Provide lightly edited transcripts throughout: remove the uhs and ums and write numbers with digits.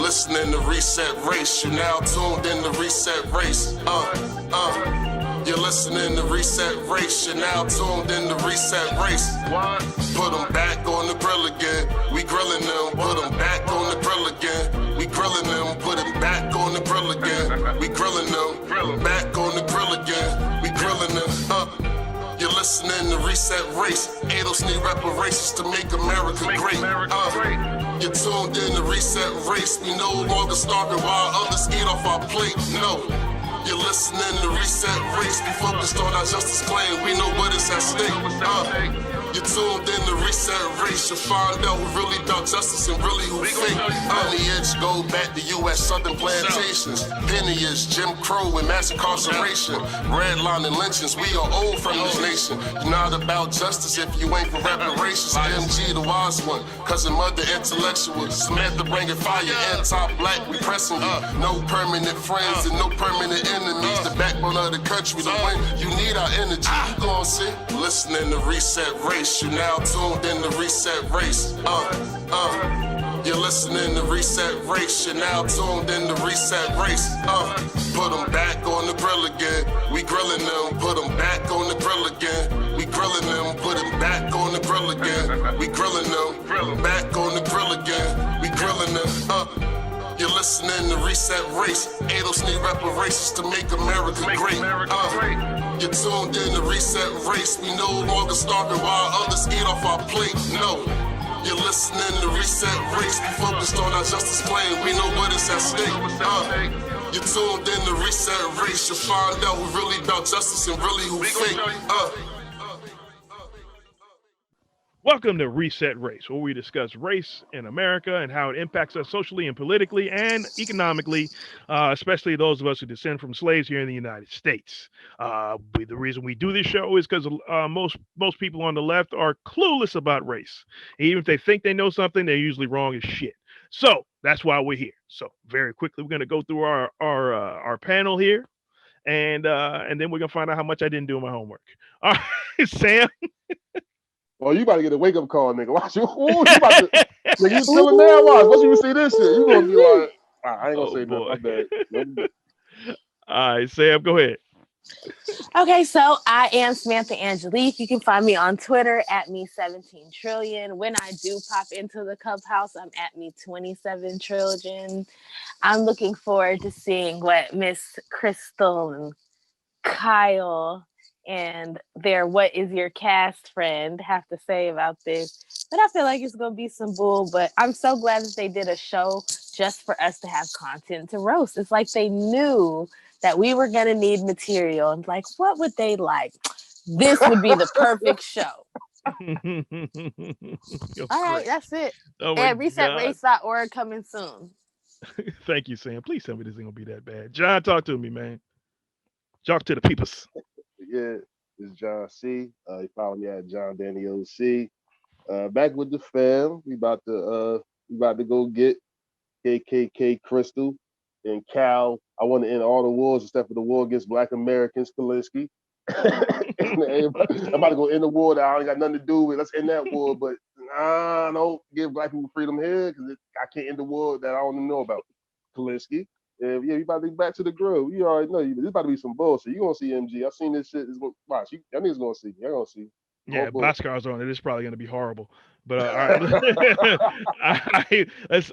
listening to Reset Race. You now tuned in to Reset Race. You're listening to Reset Race. You're now tuned in to Reset Race. What? Put them back on the grill again. We grilling them. Put them back on the grill again. We grilling them. Put them back on the grill again. We grilling them. Back on the grill again. We grilling them. You're listening to Reset Race. Ados need reparations to make America great. You're tuned in to Reset Race. We no longer starving while others eat off our plate. No. You're listening to Reset Race. We focused on our justice claim. We know what is at stake. You're tuned in to Reset Race. You'll find out who really about justice and really who fake. Lineage go back to U.S. Southern plantations. Lineage, Jim Crow and mass incarceration. Redlining lynchings. We are old from this nation. You're not about justice if you ain't for reparations. MG the wise one. Cousin mother intellectual. Samantha bringing fire. Anti-black we pressing you. No permanent friends and no permanent enemies. The backbone of the country. To win you need our energy. You gon' see. Listening to Reset Race. You now tuned in to Reset Race. You're listening to Reset Race. You're now tuned in to Reset Race. Put them back on the grill again. We grilling them. Put them back on the grill again. We grilling them. Put them back on the grill again. We grilling them. Back on the grill again. We grilling them. You're listening to Reset Race. Ados need reparations to make America great. You're tuned in to Reset Race. We no longer starving while others eat off our plate. No. You're listening to Reset Race. We focused on our justice claim. We know what is at stake. You're tuned in to Reset Race. You'll find out who really about justice and really who fake. Welcome to Reset Race, where we discuss race in America and how it impacts us socially and politically and economically, especially those of us who descend from slaves here in the United States. The reason we do this show is because most people on the left are clueless about race. Even if they think they know something, they're usually wrong as shit. So that's why we're here. So very quickly, we're going to go through our panel here, and then we're going to find out how much I didn't do my homework. All right, Sam. Well, you about to get a wake-up call, nigga. Watch you. Ooh, you about to, nigga, you chilling now? Watch. Once you see this shit, you gonna be like, I ain't gonna say nothing. My bad. All right, Sam, go ahead. Okay, so I am Samantha Angelique. You can find me on Twitter at me17trillion. When I do pop into the clubhouse, I'm at me27trillion. I'm looking forward to seeing what Miss Krystal and Kyle and their What Is Your Cast friend have to say about this. But I feel like it's going to be some bull, but I'm so glad that they did a show just for us to have content to roast. It's like they knew that we were going to need material. And like, what would they like? This would be the perfect show. All right, that's it. And resetrace.org coming soon. Thank you, Sam. Please tell me this ain't going to be that bad. John, talk to me, man. Talk to the peoples. Yeah, it's John C. You follow me at John Daniel C. Back with the fam. We about to go get KKK Krystal and Cal. I want to end all the wars except for the war against Black Americans, Kalinsky. I'm about to go end the war that I ain't got nothing to do with. Let's end that war, but don't give Black people freedom here because I can't end the war that I don't know about. Kalinsky. Yeah, we about to get back to the grill. You already know this about to be some bullshit. You gonna see MG. I've seen this shit. Watch, y'all niggas gonna see. Y'all gonna see. Yeah, Boxcars on it. It's probably gonna be horrible. But all right. All right. Let's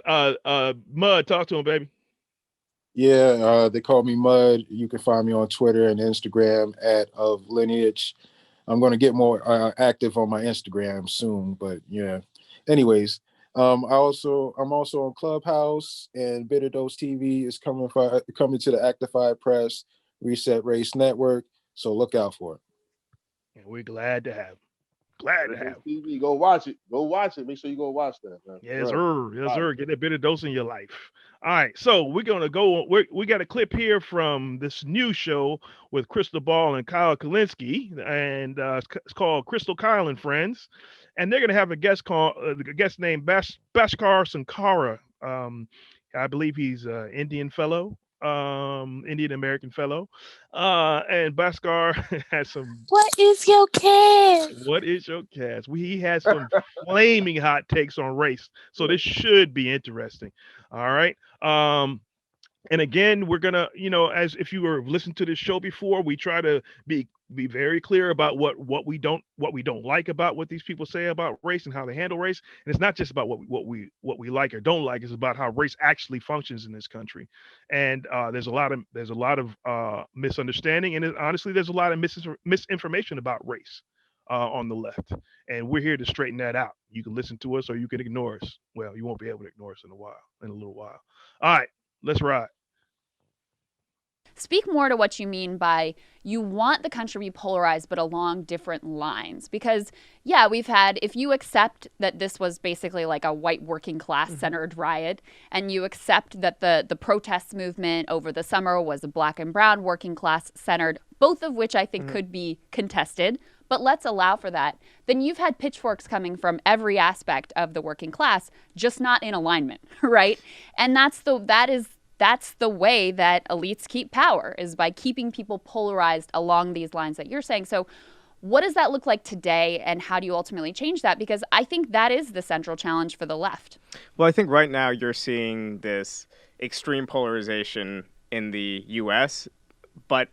Mud, talk to him, baby. Yeah, they call me Mud. You can find me on Twitter and Instagram at of Lineage. I'm gonna get more active on my Instagram soon, but yeah. Anyways. I'm also on Clubhouse, and Bitter Dose TV is coming to the Actified Press Reset Race Network. So look out for it. And we're glad to have him. Glad to have him. TV. Go watch it. Go watch it. Make sure you go watch that, man. Yes, sir. Yes, sir. Get a Bitter Dose in your life. All right. So we're gonna go. We got a clip here from this new show with Krystal Ball and Kyle Kalinsky, and it's called Krystal, Kyle and Friends. And they're going to have a guest named Bhaskar Sankara. I believe he's an Indian fellow. Indian American fellow, and Bhaskar has some. What is your cast? What is your cast? He has some flaming hot takes on race, so this should be interesting. All right. And again, we're gonna, as if you were listening to this show before, we try to be very clear about what we don't like about what these people say about race and how they handle race. And it's not just about what we like or don't like. It's about how race actually functions in this country. And there's a lot of misunderstanding, and honestly, there's a lot of misinformation about race on the left. And we're here to straighten that out. You can listen to us or you can ignore us. Well, you won't be able to ignore us in a little while. All right, let's ride. Speak more to what you mean by you want the country to be polarized, but along different lines. Because, yeah, if you accept that this was basically like a white working class centered riot, and you accept that the protest movement over the summer was a black and brown working class centered, both of which I think could be contested, but let's allow for that, then you've had pitchforks coming from every aspect of the working class, just not in alignment, right? And that's the way that elites keep power, is by keeping people polarized along these lines that you're saying. So what does that look like today, and how do you ultimately change that? Because I think that is the central challenge for the left. Well, I think right now you're seeing this extreme polarization in the U.S., but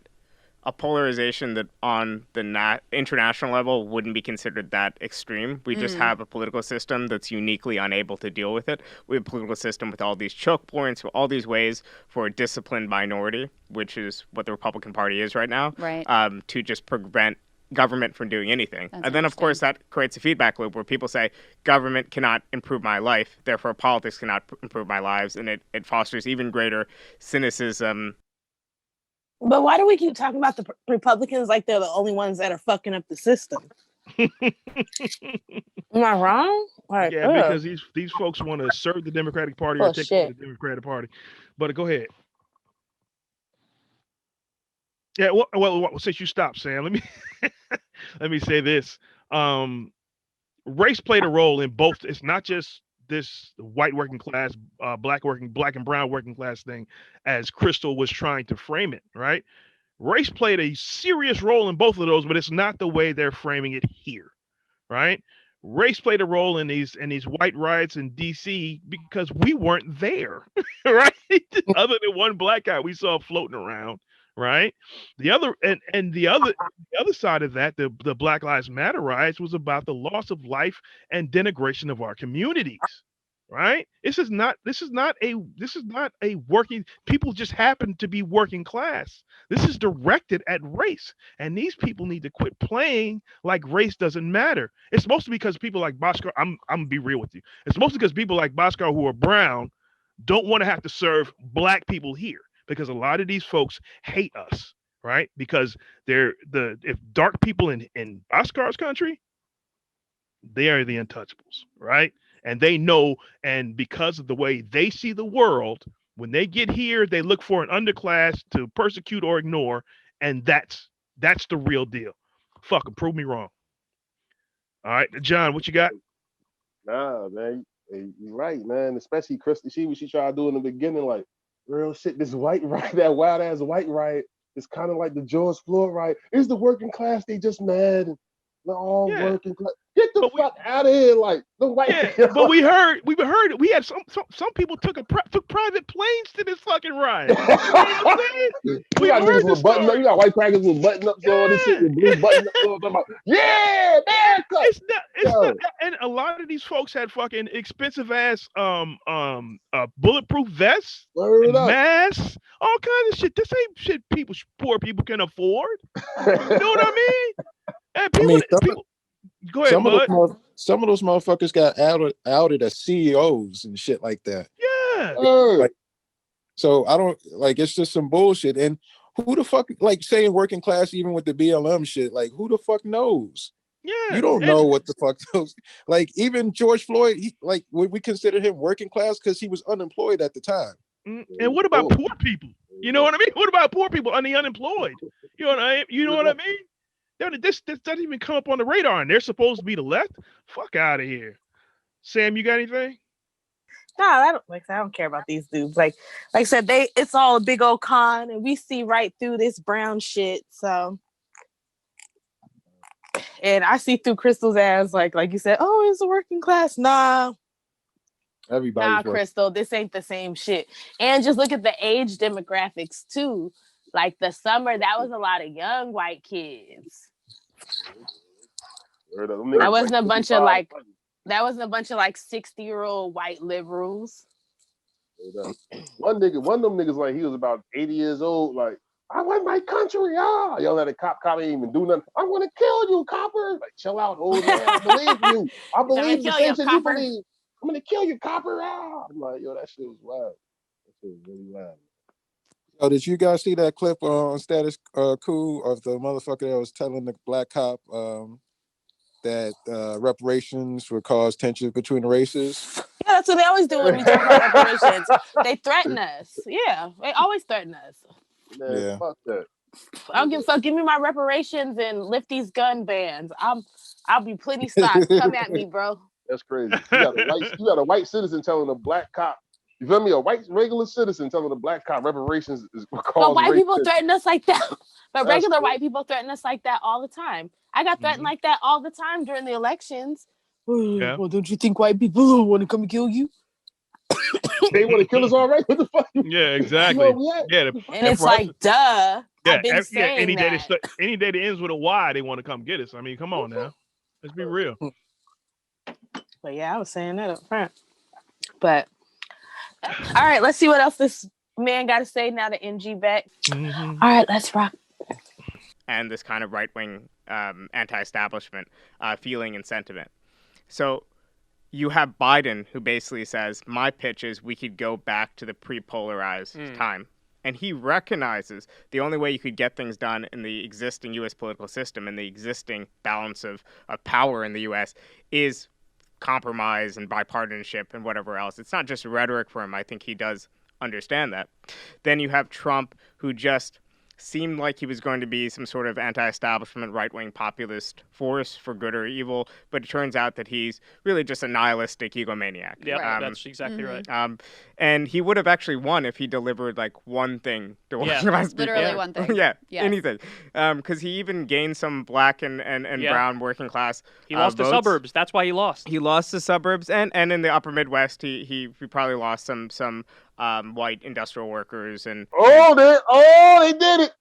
a polarization that on the international level wouldn't be considered that extreme. We just have a political system that's uniquely unable to deal with it. We have a political system with all these choke points, with all these ways for a disciplined minority, which is what the Republican Party is right now, Right. To just prevent government from doing anything. That's And then, of course, that creates a feedback loop where people say, government cannot improve my life, therefore politics cannot improve my lives, and it fosters even greater cynicism. But why do we keep talking about the Republicans like they're the only ones that are fucking up the system? Am I wrong? Like, Yeah, because these folks want to serve the Democratic Party or take over the Democratic Party. But go ahead. Yeah, well, since you stopped, Sam, let me say this. Race played a role in both. It's not just this white working class, black and brown working class thing, as Krystal was trying to frame it, right? Race played a serious role in both of those, but it's not the way they're framing it here, right? Race played a role in these white riots in DC because we weren't there, right? Other than one black guy we saw floating around, right? The other side of that, the Black Lives Matter riots, was about the loss of life and denigration of our communities, right? This is not a working, people just happen to be working class. This is directed at race, and these people need to quit playing like race doesn't matter. It's mostly because people like Bhaskar, I'm gonna be real with you. It's mostly because people like Bhaskar who are brown don't want to have to serve black people here, because a lot of these folks hate us, right? Because if dark people in Bhaskar's country, they are the untouchables, right? And they know, and because of the way they see the world, when they get here, they look for an underclass to persecute or ignore, and that's the real deal. Fuck 'em, prove me wrong. All right, John, what you got? Nah, man, you're right, man. Especially Krystal, what she tried to do in the beginning, like real shit. This white riot, that wild ass white riot, is kind of like the George Floyd riot. It's the working class. They just mad. And they're all working class. Get the fuck out of here, like the white. Yeah, but we heard we had some people took private planes to this fucking riot. You know what I'm saying? We got niggas with button up. You got white crackers with button ups on this shit with blue button ups on. Yeah, man. It's not, and a lot of these folks had fucking expensive ass bulletproof vests, masks, all kinds of shit. This ain't shit poor people can afford. You know what I mean? And people go ahead, Bud. Some of those motherfuckers got outed as CEOs and shit like that. Yeah. So I don't like. It's just some bullshit. And who the fuck, like, saying working class even with the BLM shit? Like, who the fuck knows? Yeah, you don't know what the fuck those. Like, even George Floyd, we consider him working class because he was unemployed at the time. And what about poor people? You know what I mean? What about poor people and the unemployed? You know what I mean? This doesn't even come up on the radar, and they're supposed to be the left. Fuck out of here. Sam, you got anything? No, I don't care about these dudes. Like I said, it's all a big old con, and we see right through this brown shit. So, and I see through Krystal's ass, like you said, oh, it's a working class. Nah, Everybody's working. Krystal, this ain't the same shit. And just look at the age demographics too. Like the summer, that was a lot of young white kids. That wasn't a bunch of like 60-year-old white liberals. One of them niggas, like, he was about 80 years old, like, I want my country, yelling at a cop ain't even do nothing. I'm gonna kill you, copper. Like, chill out, old man. I believe you. I believe the same shit you believe. I'm gonna kill you, copper. I'm like, yo, that shit was wild. That shit was really wild. Oh, did you guys see that clip on Status Coup of the motherfucker that was telling the black cop that reparations would cause tension between the races? Yeah, that's what they always do when we talk about reparations. They threaten us. Yeah, they always threaten us. Man, Yeah. fuck that. I don't give a fuck. Give me my reparations and lift these gun bans. I'll be plenty stocked. Come at me, bro. That's crazy. You got a white citizen telling a black cop. You feel me? A white regular citizen telling a black cop reparations is causing. But white people threaten us like that. But That's regular crazy. white people threaten us like that all the time. I got threatened like that all the time during the elections. Yeah. Well, don't you think white people want to come and kill you? They want to kill us already? What the fuck? Yeah, exactly. Yeah, and it's like, duh. Yeah, I've been saying any that. Any day that ends with a Y, they want to come get us. I mean, come on now. Let's be real. But yeah, I was saying that up front. But all right, let's see what else this man got to say now that NG back. All right, let's rock. And this kind of right-wing anti-establishment feeling and sentiment. So you have Biden, who basically says, my pitch is we could go back to the pre-polarized time. And he recognizes the only way you could get things done in the existing U.S. political system and the existing balance of power in the U.S. is compromise and bipartisanship and whatever else. It's not just rhetoric for him. I think he does understand that. Then you have Trump, who just seemed like he was going to be some sort of anti-establishment, right-wing populist force for good or evil, but it turns out that he's really just a nihilistic egomaniac. Yeah, that's exactly right. And he would have actually won if he delivered like one thing to organize people. Literally one thing. Yeah, yes. Anything. Because he even gained some black and brown working class He lost the suburbs. That's why he lost. He lost the suburbs, and in the upper Midwest, he probably lost some white industrial workers and they did it.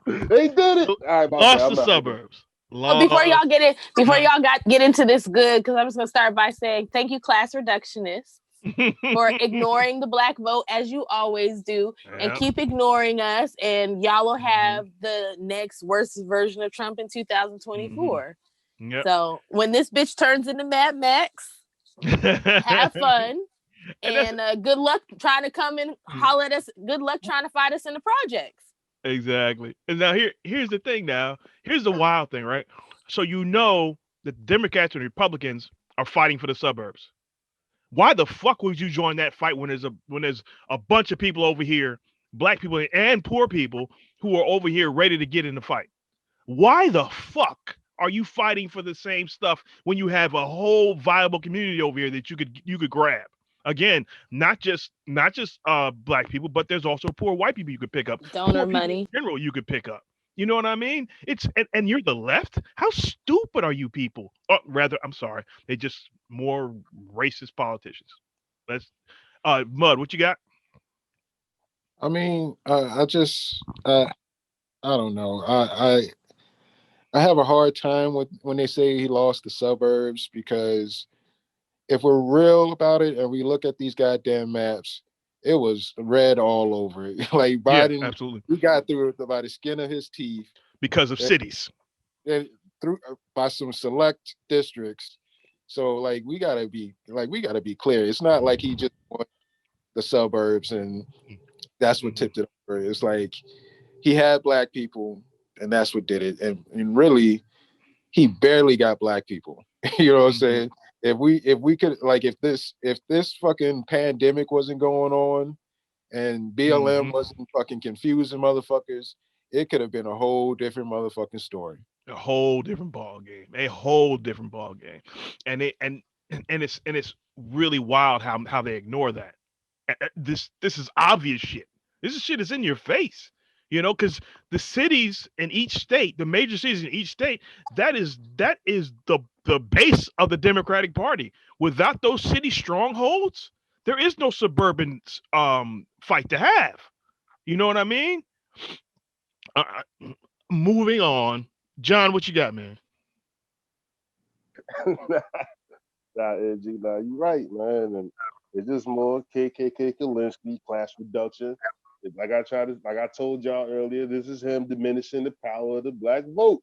They did it. All right, lost the suburbs. Well, before y'all get into this good, because I'm just gonna start by saying thank you, class reductionists, for ignoring the black vote as you always do, and keep ignoring us, and y'all will have the next worst version of Trump in 2024. Yep. So when this bitch turns into Mad Max, have fun. And good luck trying to come and holler at us. Good luck trying to fight us in the projects. Exactly. And now here's the thing now. Here's the wild thing, right? So the Democrats and Republicans are fighting for the suburbs. Why the fuck would you join that fight when there's a bunch of people over here, black people and poor people, who are over here ready to get in the fight? Why the fuck are you fighting for the same stuff when you have a whole viable community over here that you could grab? Again, not just black people, but there's also poor white people you could pick up. Donor money. In general, you could pick up. You know what I mean? And you're the left. How stupid are you people? Or rather, I'm sorry, they're just more racist politicians. Let's Mud, what you got? I mean, I don't know. I have a hard time when they say he lost the suburbs, because if we're real about it and we look at these goddamn maps, it was red all over it. Like Biden, absolutely, he got through it by the skin of his teeth because of cities, and through by some select districts. So like we gotta be clear. It's not like he just won the suburbs and that's what tipped it over. It's like he had black people and that's what did it. And really, he barely got black people. You know what I'm saying? If we could, like, if this fucking pandemic wasn't going on and BLM wasn't fucking confusing motherfuckers, it could have been a whole different motherfucking story. A whole different ball game. And and it's really wild how they ignore that. This is obvious shit. This is shit is in your face, because the cities in each state, the major cities in each state, that is the base of the Democratic Party. Without those city strongholds, there is no suburban fight to have. You know what I mean? Moving on, John, what you got, man? Nah, G, nah, you right, man. And it's just more KKK Kalinske class reduction. Like I told y'all earlier, this is him diminishing the power of the black vote.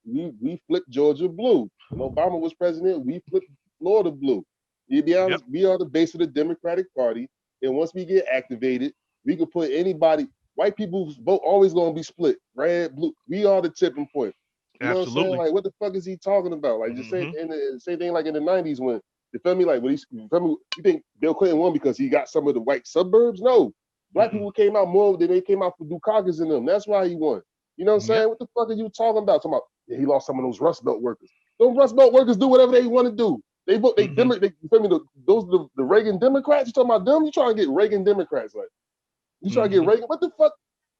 We flipped Georgia blue. When Obama was president, we flipped Florida blue. To be honest, we are the base of the Democratic Party. And once we get activated, we can put anybody. White people's vote always gonna be split, red, blue. We are the tipping point. You know what I'm saying? Absolutely. Like, what the fuck is he talking about? Like, just say same thing like in the '90s when you feel me? Like, when you think Bill Clinton won because he got some of the white suburbs? No, black people came out more than they came out for Dukakis and them. That's why he won. You know what I'm saying? What the fuck are you talking about? Talking about he lost some of those Rust Belt workers. Those Rust Belt workers do whatever they want to do. They vote. They you feel me? The Reagan Democrats. You talking about them? You trying to get Reagan Democrats? Like, you trying to get Reagan? What the fuck?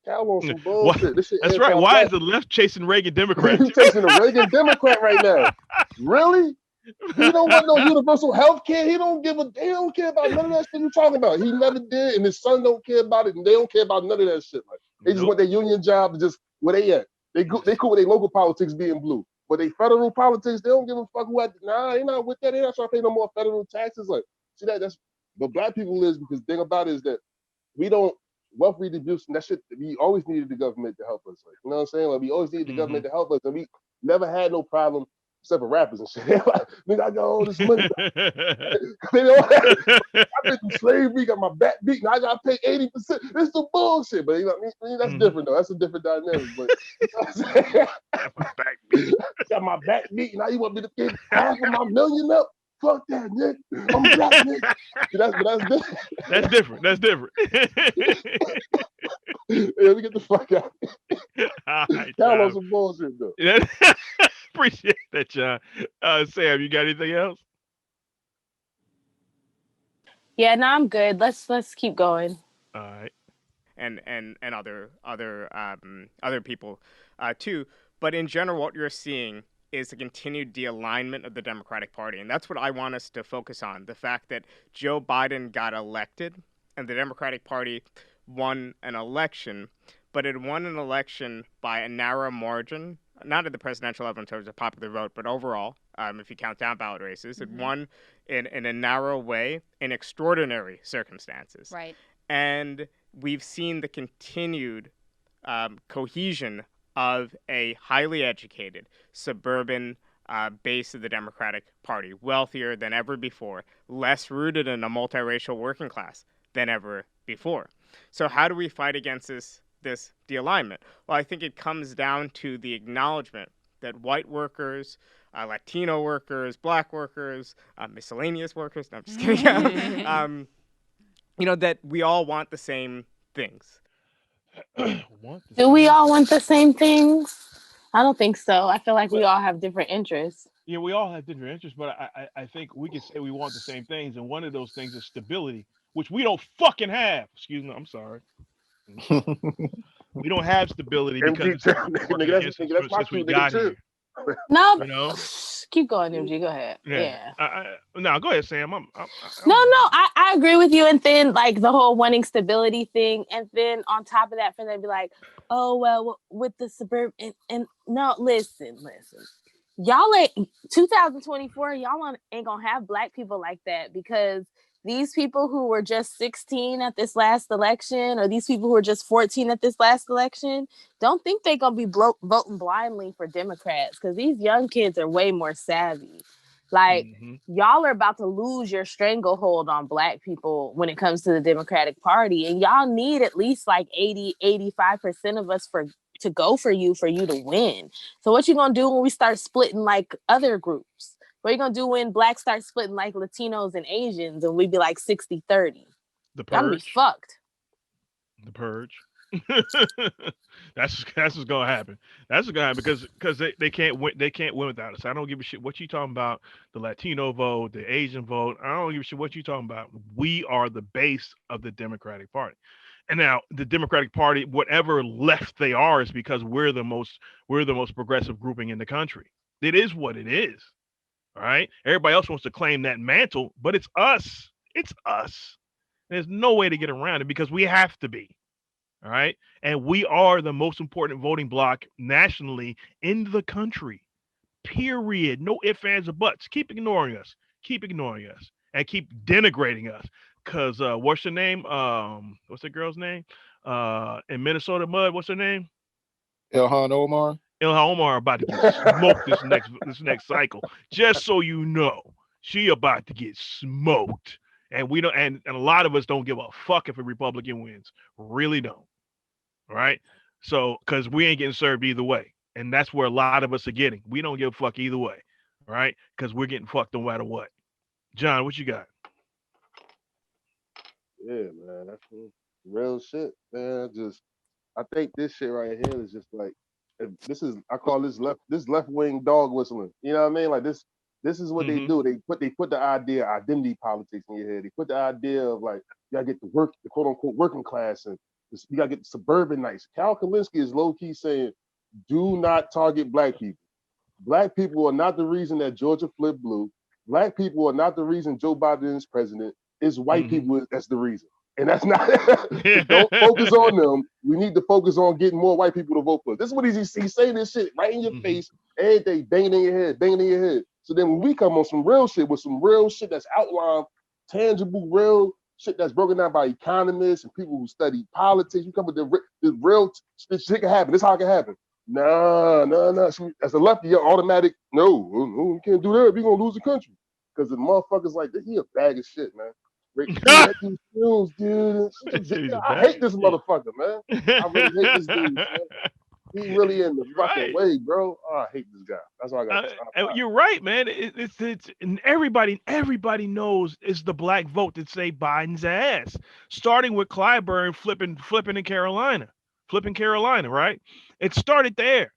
Cal on some bullshit. This shit. That's right. Why is the left chasing Reagan Democrats? You chasing a Reagan Democrat right now? Really? He don't want no universal health care. He don't care about none of that shit you talking about. He never did, and his son don't care about it, and they don't care about none of that shit. Like, they just want their union job to just where they at. They cool with their local politics being blue. But they federal politics, they don't give a fuck who they not with that. They not trying to pay no more federal taxes. Like, see that's but black people is because the thing about it is that we don't wealth redistribution, that shit, we always needed the government to help us. Like, you know what I'm saying? Like, we always needed the government to help us, and we never had no problem except for rappers and shit. Like, nigga, I got all this money. I've been through slavery, got my back beat, and I gotta pay 80%. This is some bullshit. But you know what I mean? That's different though. That's a different dynamic. But you know what I'm saying? Got my back beat, now you want me to pay half of my million up? Fuck that, Nick. I'm black, Nick. That's different. That's different. That's different. Yeah, we get the fuck out. Right, Cal on some bullshit though. Appreciate that, John. Sam, you got anything else? Yeah, no, I'm good. Let's keep going. All right. And other people too. But in general, what you're seeing is the continued de-alignment of the Democratic Party. And that's what I want us to focus on. The fact that Joe Biden got elected and the Democratic Party won an election, but it won an election by a narrow margin, not at the presidential level in terms of popular vote, but overall, if you count down ballot races, it won in a narrow way in extraordinary circumstances. Right. And we've seen the continued cohesion of a highly educated suburban base of the Democratic Party, wealthier than ever before, less rooted in a multiracial working class than ever before. So how do we fight against this de-alignment? Well, I think it comes down to the acknowledgement that white workers, Latino workers, black workers, miscellaneous workers, no, I'm just kidding, that we all want the same things. Do we all want the same things? I don't think so. I feel like we all have different interests. Yeah, we all have different interests, but I think we can say we want the same things, and one of those things is stability, which we don't fucking have. Excuse me, I'm sorry. We don't have stability because since we got here. No, keep going, MG. Go ahead. Yeah. No, go ahead, Sam. I agree with you. And then like the whole wanting stability thing, and then on top of that, for them to be like, oh well, with the suburb and no, listen. Y'all ain't 2024. Y'all ain't gonna have black people like that, because these people who were just 16 at this last election, or these people who were just 14 at this last election, don't think they're going to be voting blindly for Democrats, because these young kids are way more savvy. Like, y'all are about to lose your stranglehold on black people when it comes to the Democratic Party. And y'all need at least like 85% of us to go for you to win. So what you going to do when we start splitting like other groups? What are you going to do when blacks start splitting like Latinos and Asians and we be like 60-30? The Purge. Y'all be fucked. The Purge. That's what's gonna happen. That's what's gonna happen because they can't win. They can't win without us. I don't give a shit what you talking about. The Latino vote, the Asian vote. I don't give a shit what you talking about. We are the base of the Democratic Party. And now the Democratic Party, whatever left they are, is because we're the most progressive grouping in the country. It is what it is. All right. Everybody else wants to claim that mantle, but it's us. It's us. There's no way to get around it because we have to be. All right. And we are the most important voting bloc nationally in the country. Period. No ifs, ands, or buts. Keep ignoring us. Keep ignoring us. And keep denigrating us. Cause what's her name? What's the girl's name? In Minnesota Mud, what's her name? Ilhan Omar. Ilhan Omar about to get smoked this next cycle. Just so you know, she about to get smoked. And we don't and a lot of us don't give a fuck if a Republican wins. Really don't. All right. So, because we ain't getting served either way. And that's where a lot of us are getting. We don't give a fuck either way. All right. Because we're getting fucked no matter what. John, what you got? Yeah, man, that's some real shit, man. I think this shit right here is just like, this is, I call this left wing dog whistling. You know what I mean? Like this is what they Mm-hmm. do. They put the idea of identity politics in your head. They put the idea of like you gotta get the quote unquote working class, and you gotta get the suburbanites. Cal Kalinske is low key saying, do not target black people. Black people are not the reason that Georgia flipped blue. Black people are not the reason Joe Biden is president. It's white Mm-hmm. people that's the reason. And that's not, so don't focus on them. We need to focus on getting more white people to vote for us. This is what he's saying this shit right in your Mm-hmm. face, every day, banging in your head, banging in your head. So then when we come on some real shit with some real shit that's outlined, tangible, real shit that's broken down by economists and people who study politics, we come with the real this shit can happen. This how it can happen. Nah, nah, nah. So as a lefty, you're automatic. No, we can't do that. We're gonna lose the country. Because the motherfuckers like this, he a bag of shit, man. Dude, that dude skills, dude. He's a I bag hate of this shit. motherfucker, man. I really hate this dude, man. He really in the You're fucking right. way, bro. Oh, I hate this guy. That's all I got Uh, to say. you're right, man. It's and everybody knows it's the black vote that saved Biden's ass. Starting with Clyburn flipping in Carolina, flipping Carolina, right? It started there.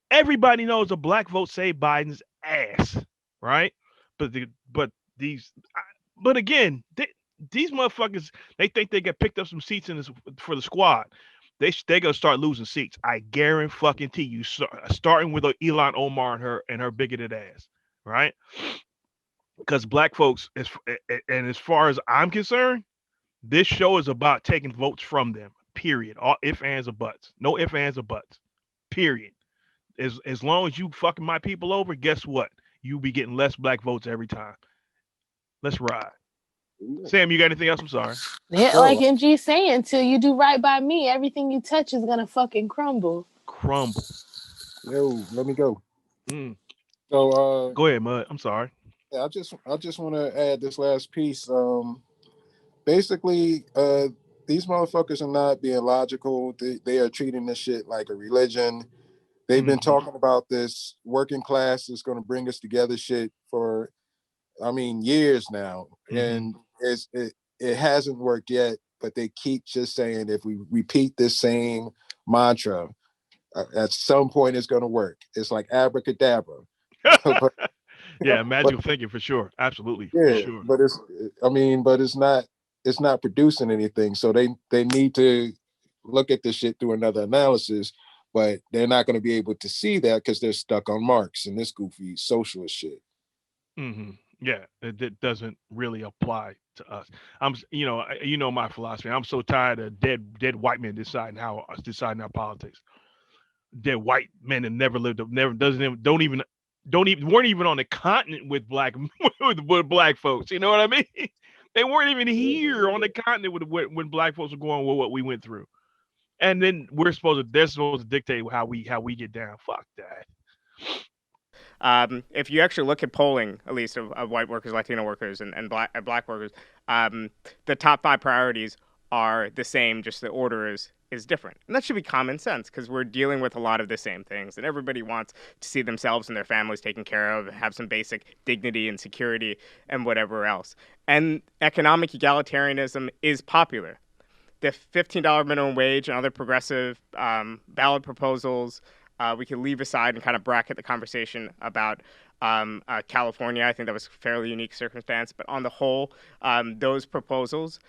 Everybody knows the black vote saved Biden's ass, right? But these, but again, these motherfuckers, they think they get picked up some seats in this for the squad. They gonna start losing seats. I guarantee you. Starting with Elon Omar and her bigoted ass, right? Because black folks, and as far as I'm concerned, this show is about taking votes from them. Period. All ifs, ands, or buts. No ifs, ands, or buts. Period. As long as you fucking my people over, guess what? You be getting less black votes every time. Let's ride. Sam, you got anything else? I'm sorry. Yeah, like No, MG saying, till you do right by me, everything you touch is gonna fucking crumble. Crumble. Yo, let me go. Mm. So Go ahead, Mud. I'm sorry. yeah, I just want to add this last piece. Basically, these motherfuckers are not being logical. They are treating this shit like a religion. They've been Mm-hmm. talking about this working class is going to bring us together shit for, I mean, years now, Mm-hmm. and it hasn't worked yet. But they keep just saying if we repeat this same mantra, at some point it's going to work. It's like abracadabra. but Yeah, but magical thinking for sure. Absolutely, for yeah, sure. but it's not producing anything. So they need to look at this shit through another analysis. But they're not going to be able to see that because they're stuck on Marx and this goofy socialist shit. Mm-hmm. Yeah, it doesn't really apply to us. You know my philosophy. I'm so tired of dead white men deciding our politics. Dead white men that never lived, never doesn't even, don't even weren't even on the continent with black with black folks. You know what I mean? They weren't even here on the continent when black folks were going with what we went through. And then they're supposed to dictate how we get down. Fuck that. If you actually look at polling, at least of white workers, Latino workers, and black workers, the top five priorities are the same, just the order is different. And that should be common sense because we're dealing with a lot of the same things. And everybody wants to see themselves and their families taken care of, have some basic dignity and security and whatever else. And economic egalitarianism is popular. the $15 minimum wage and other progressive ballot proposals, we could leave aside and kind of bracket the conversation about California. I think that was a fairly unique circumstance. But on the whole, those proposals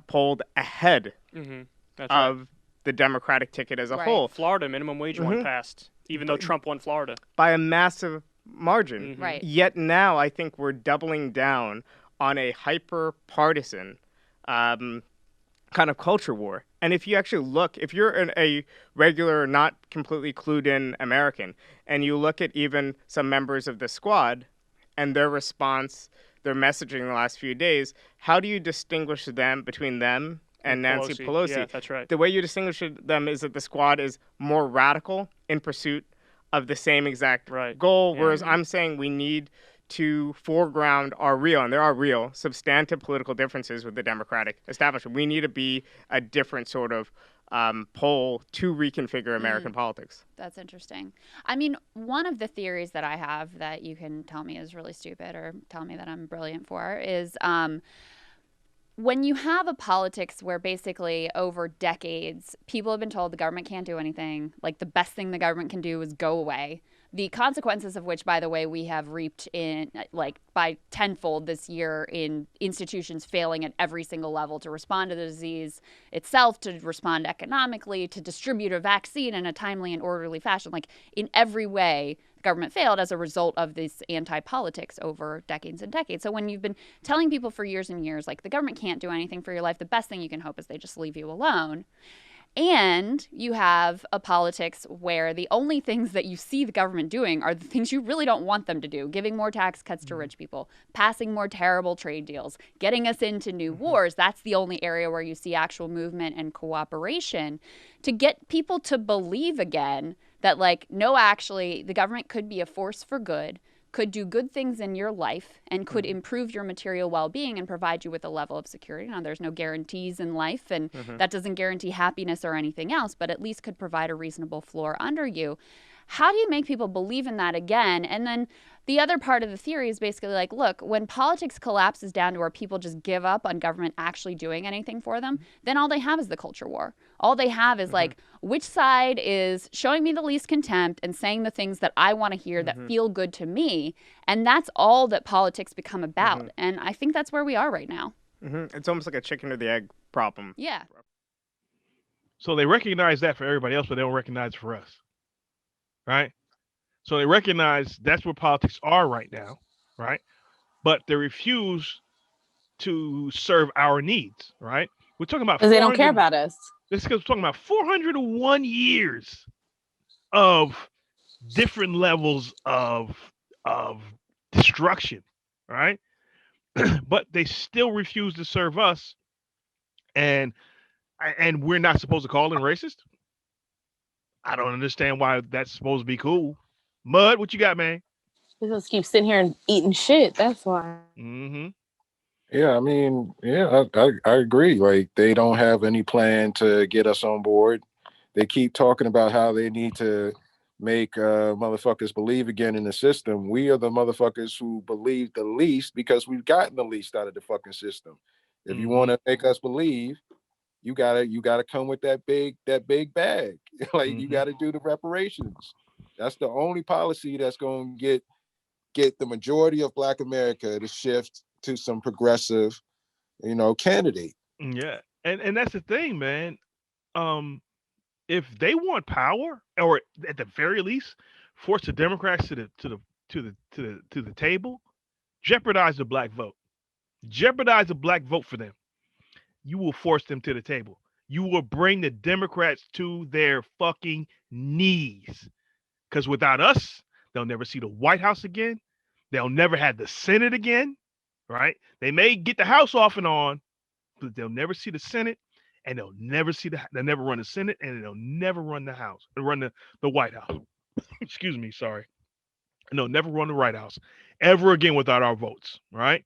polled ahead That's of right. the Democratic ticket as a Right. whole. Florida minimum wage one passed, even though Trump won Florida. By a massive margin. Right. Yet now I think we're doubling down on a hyper-partisan kind of culture war. And if you actually look, if you're a regular, not completely clued in American, and you look at even some members of the squad and their response, their messaging in the last few days, how do you distinguish them between them and Nancy Pelosi? Yeah, that's right. The way you distinguish them is that the squad is more radical in pursuit of the same exact goal, whereas I'm saying we need to foreground our real, and there are real, substantive political differences with the Democratic establishment. We need to be a different sort of pole to reconfigure American politics. That's interesting. I mean, one of the theories that I have that you can tell me is really stupid or tell me that I'm brilliant for is when you have a politics where basically over decades, people have been told the government can't do anything, like the best thing the government can do is go away. The consequences of which, by the way, we have reaped in like by tenfold this year in institutions failing at every single level to respond to the disease itself, to respond economically, to distribute a vaccine in a timely and orderly fashion. Like in every way, the government failed as a result of this anti-politics over decades and decades. So when you've been telling people for years and years, like the government can't do anything for your life, the best thing you can hope is they just leave you alone. And you have a politics where the only things that you see the government doing are the things you really don't want them to do. Giving more tax cuts to rich people, passing more terrible trade deals, getting us into new wars. That's the only area where you see actual movement and cooperation to get people to believe again that, like, no, actually, the government could be a force for good, could do good things in your life, and could improve your material well-being and provide you with a level of security. Now, there's no guarantees in life, and that doesn't guarantee happiness or anything else, but at least could provide a reasonable floor under you. How do you make people believe in that again? And then the other part of the theory is basically like, look, when politics collapses down to where people just give up on government actually doing anything for them, then all they have is the culture war. All they have is like, which side is showing me the least contempt and saying the things that I want to hear that feel good to me. And that's all that politics become about. And I think that's where we are right now. It's almost like a chicken or the egg problem. Yeah. So they recognize that for everybody else, but they don't recognize it for us. Right? So they recognize that's where politics are right now, right? But they refuse to serve our needs, right? We're talking about because they don't care about us. This is talking about 401 years of different levels of destruction, right? But they still refuse to serve us, and we're not supposed to call them racist. I don't understand why that's supposed to be cool. Mud, what you got, man? They just keep sitting here and eating shit. That's why. Yeah, I mean, yeah, I agree. Like, they don't have any plan to get us on board. They keep talking about how they need to make motherfuckers believe again in the system. We are the motherfuckers who believe the least because we've gotten the least out of the fucking system. If you want to make us believe, you gotta come with that big bag. Like, you gotta do the reparations. That's the only policy that's going to get the majority of Black America to shift to some progressive, candidate. Yeah, and that's the thing, man. If they want power, or at the very least, force the Democrats to the table, jeopardize the Black vote. Jeopardize the Black vote for them. You will force them to the table. You will bring the Democrats to their fucking knees. Because without us, they'll never see the White House again. They'll never have the Senate again, right? They may get the House off and on, but they'll never see the Senate, and they'll never run the Senate, and they'll never run the House, run the White House. Excuse me, sorry. And they'll never run the White House ever again without our votes, right?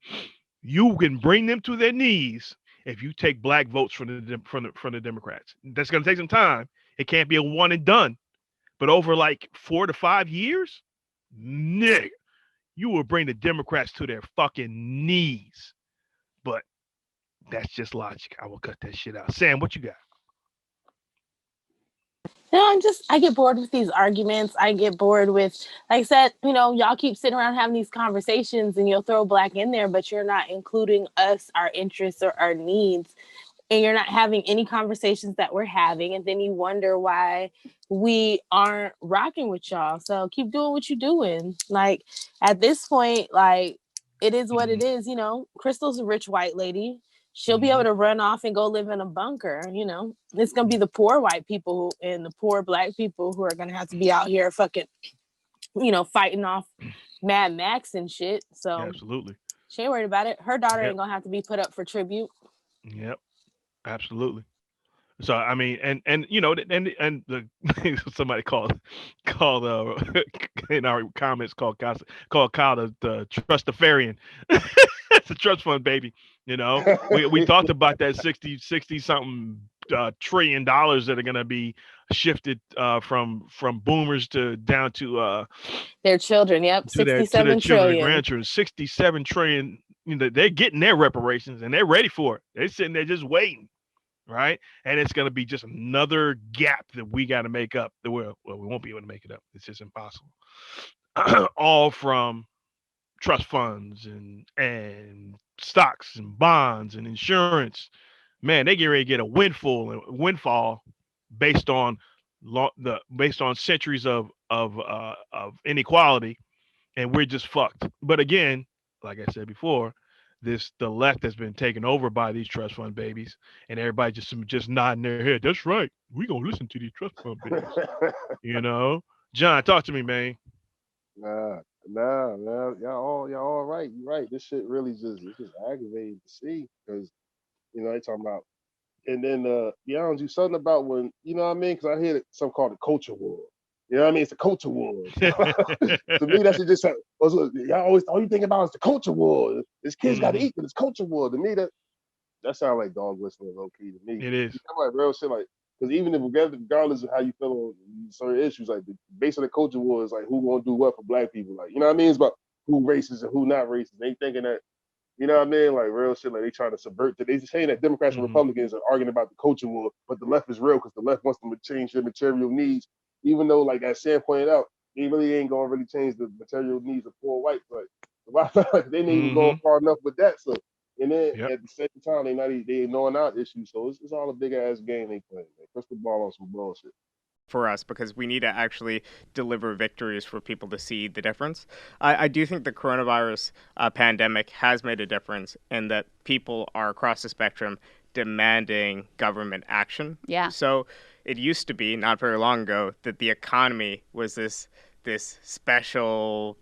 You can bring them to their knees if you take Black votes from the Democrats. That's going to take some time. It can't be a one and done. But over like 4 to 5 years, nigga, you will bring the Democrats to their fucking knees. But That's just logic. I will cut that shit out. Sam, what you got? No, I get bored with these arguments. I get bored with, like I said, y'all keep sitting around having these conversations and you'll throw black in there, but you're not including us, our interests, or our needs. And you're not having any conversations that we're having. And then you wonder why we aren't rocking with y'all. So keep doing what you're doing. Like at this point, like it is what it is. Krystal's a rich white lady. She'll be able to run off and go live in a bunker. It's going to be the poor white people and the poor black people who are going to have to be out here fucking, fighting off Mad Max and shit. So Yeah, absolutely. She ain't worried about it. Her daughter ain't going to have to be put up for tribute. Yep. Absolutely. So I mean, and the somebody called in our comments called Kyle the trustafarian. It's a trust fund, baby. We talked about that 60 something trillion dollars that are going to be shifted from boomers to down to their children. Yep, to their 67 children and trillion. grandchildren. 67 trillion. They're getting their reparations and they're ready for it. They're sitting there just waiting. Right, and it's going to be just another gap that we got to make up. We won't be able to make it up. It's just impossible. All from trust funds and stocks and bonds and insurance. Man, they get ready to get a windfall based on centuries of inequality, and we're just fucked. But again, like I said before, the left has been taken over by these trust fund babies, and everybody just nodding their head. That's right. We gonna listen to these trust fund babies. John, talk to me, man. Nah, man. Y'all all right. You're right. This shit really it's just aggravating to see because they talking about. And then don't do something about when what I mean? Because I hear something called the culture war. You know what I mean? It's a culture war. To me, that should just y'all always all you think about is the culture war. This kids got to eat, but it's culture war. To me, that sounds like dog whistling low key to me. It is. Like real shit, like because even if regardless of how you feel on certain issues, like the base of the culture war is like who gonna do what for black people. Like what I mean? It's about who racist and who not racist. They thinking that. You know what I mean? Like real shit. Like they trying to subvert. They saying that Democrats and Republicans are arguing about the culture war, but the left is real because the left wants them to change their material needs. Even though, like as Sam pointed out, they really ain't gonna really change the material needs of poor whites. But they ain't even going far enough with that. So, and then at the same time, they ignoring our issues. So it's all a big ass game they playing. Crystal ball on some bullshit. For us, because we need to actually deliver victories for people to see the difference. I do think the coronavirus pandemic has made a difference in that people are across the spectrum demanding government action. Yeah. So it used to be, not very long ago, that the economy was this special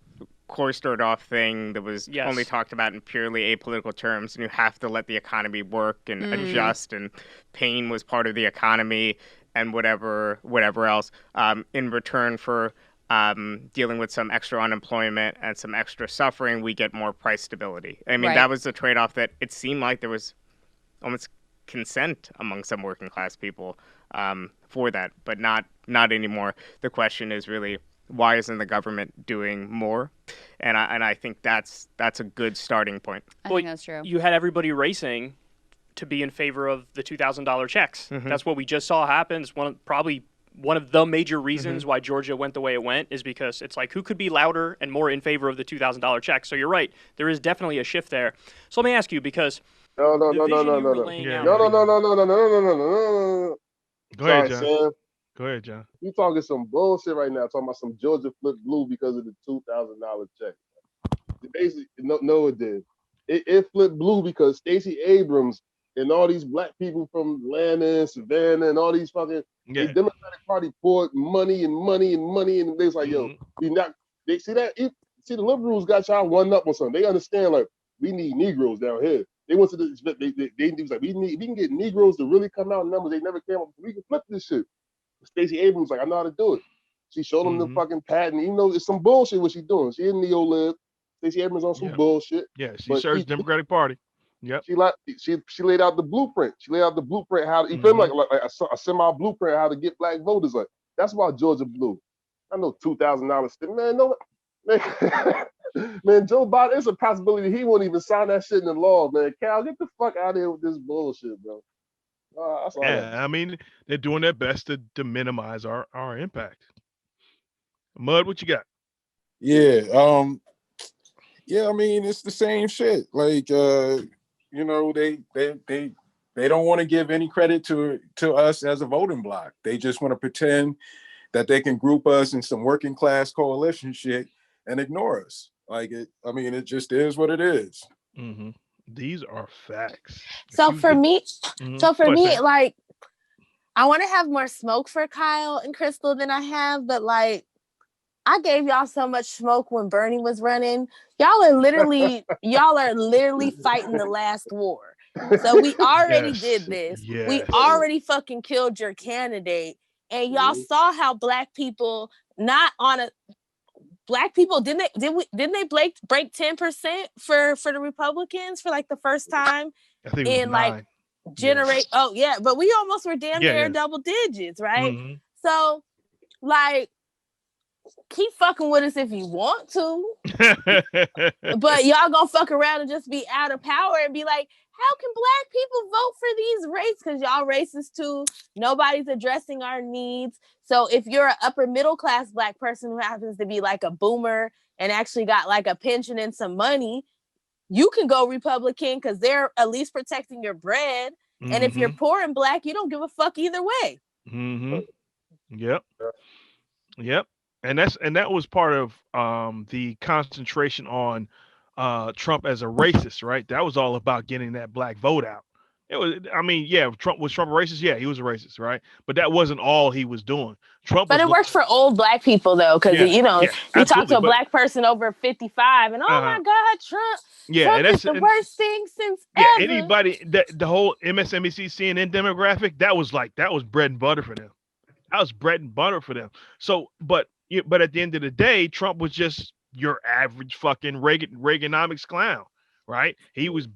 cloistered off thing that was only talked about in purely apolitical terms, and you have to let the economy work and adjust, and pain was part of the economy and whatever else in return for dealing with some extra unemployment and some extra suffering, we get more price stability. I mean, that was the trade-off that it seemed like there was almost consent among some working class people for that, but not anymore. The question is really, why isn't the government doing more? And I think that's a good starting point. I think that's true. You had everybody racing to be in favor of the $2,000 checks. That's what we just saw happen. It's probably one of the major reasons why Georgia went the way it went, is because it's like, who could be louder and more in favor of the $2,000 check? So you're right. There is definitely a shift there. So let me ask you, because no. Go ahead, John. Sam. Go ahead, John. You talking some bullshit right now, talking about some Georgia flipped blue because of the $2,000 check. Basically, no, it did. It flipped blue because Stacey Abrams and all these black people from Atlanta and Savannah and all these fucking the Democratic Party poured money, and they was like, yo, they see that? See, the liberals got y'all one up on something. They understand, like, we need Negroes down here. They went to they was like, we can get Negroes to really come out in numbers. They never came up. We can flip this shit. Stacey Abrams like, I know how to do it. She showed them the fucking patent. Even though it's some bullshit what she doing. She in neo-lib. Stacey Abrams on some bullshit. Yeah, she serves Democratic Party. Yep. She laid out the blueprint. She laid out the blueprint how to, you feel like a semi blueprint how to get black voters. Like, that's why Georgia blue. I know $2,000. Man, no, man. Man, Joe Biden, it's a possibility he won't even sign that shit in the law, man. Cal, get the fuck out of here with this bullshit, bro. That's all I got. Yeah, I mean, they're doing their best to minimize our impact. Mud, what you got? Yeah, yeah. I mean, it's the same shit. Like, you know, they don't want to give any credit to us as a voting bloc. They just want to pretend that they can group us in some working class coalition shit and ignore us. Like it. I mean, it just is what it is. Mm-hmm. These are facts. So for me, Go ahead, Sam. like, I want to have more smoke for Kyle and Krystal than I have, but like, I gave y'all so much smoke when Bernie was running. Y'all are literally fighting the last war. So we already did this. Yes. We already fucking killed your candidate. And y'all saw how black people didn't they break 10% for the Republicans for like the first time I think it was 9. like generate but we almost were damn near double digits, right? Mm-hmm. So like keep fucking with us if you want to, but y'all gonna fuck around and just be out of power and be like, how can black people vote for these rates? Because y'all racist too. Nobody's addressing our needs. So if you're an upper middle class black person who happens to be like a boomer and actually got like a pension and some money, you can go Republican because they're at least protecting your bread. Mm-hmm. And if you're poor and black, you don't give a fuck either way. Mm-hmm. Yep. And that was part of the concentration on Trump as a racist, right? That was all about getting that black vote out. It was, I mean, yeah, Trump a racist? Yeah, he was a racist, right? But that wasn't all he was doing. But it worked for old black people though, because you talk to a black person over 55, and oh my God, Trump is the worst thing since ever. Anybody the whole MSNBC, CNN demographic, that was bread and butter for them. That was bread and butter for them. So, but at the end of the day, Trump was just your average fucking Reaganomics clown, right? He was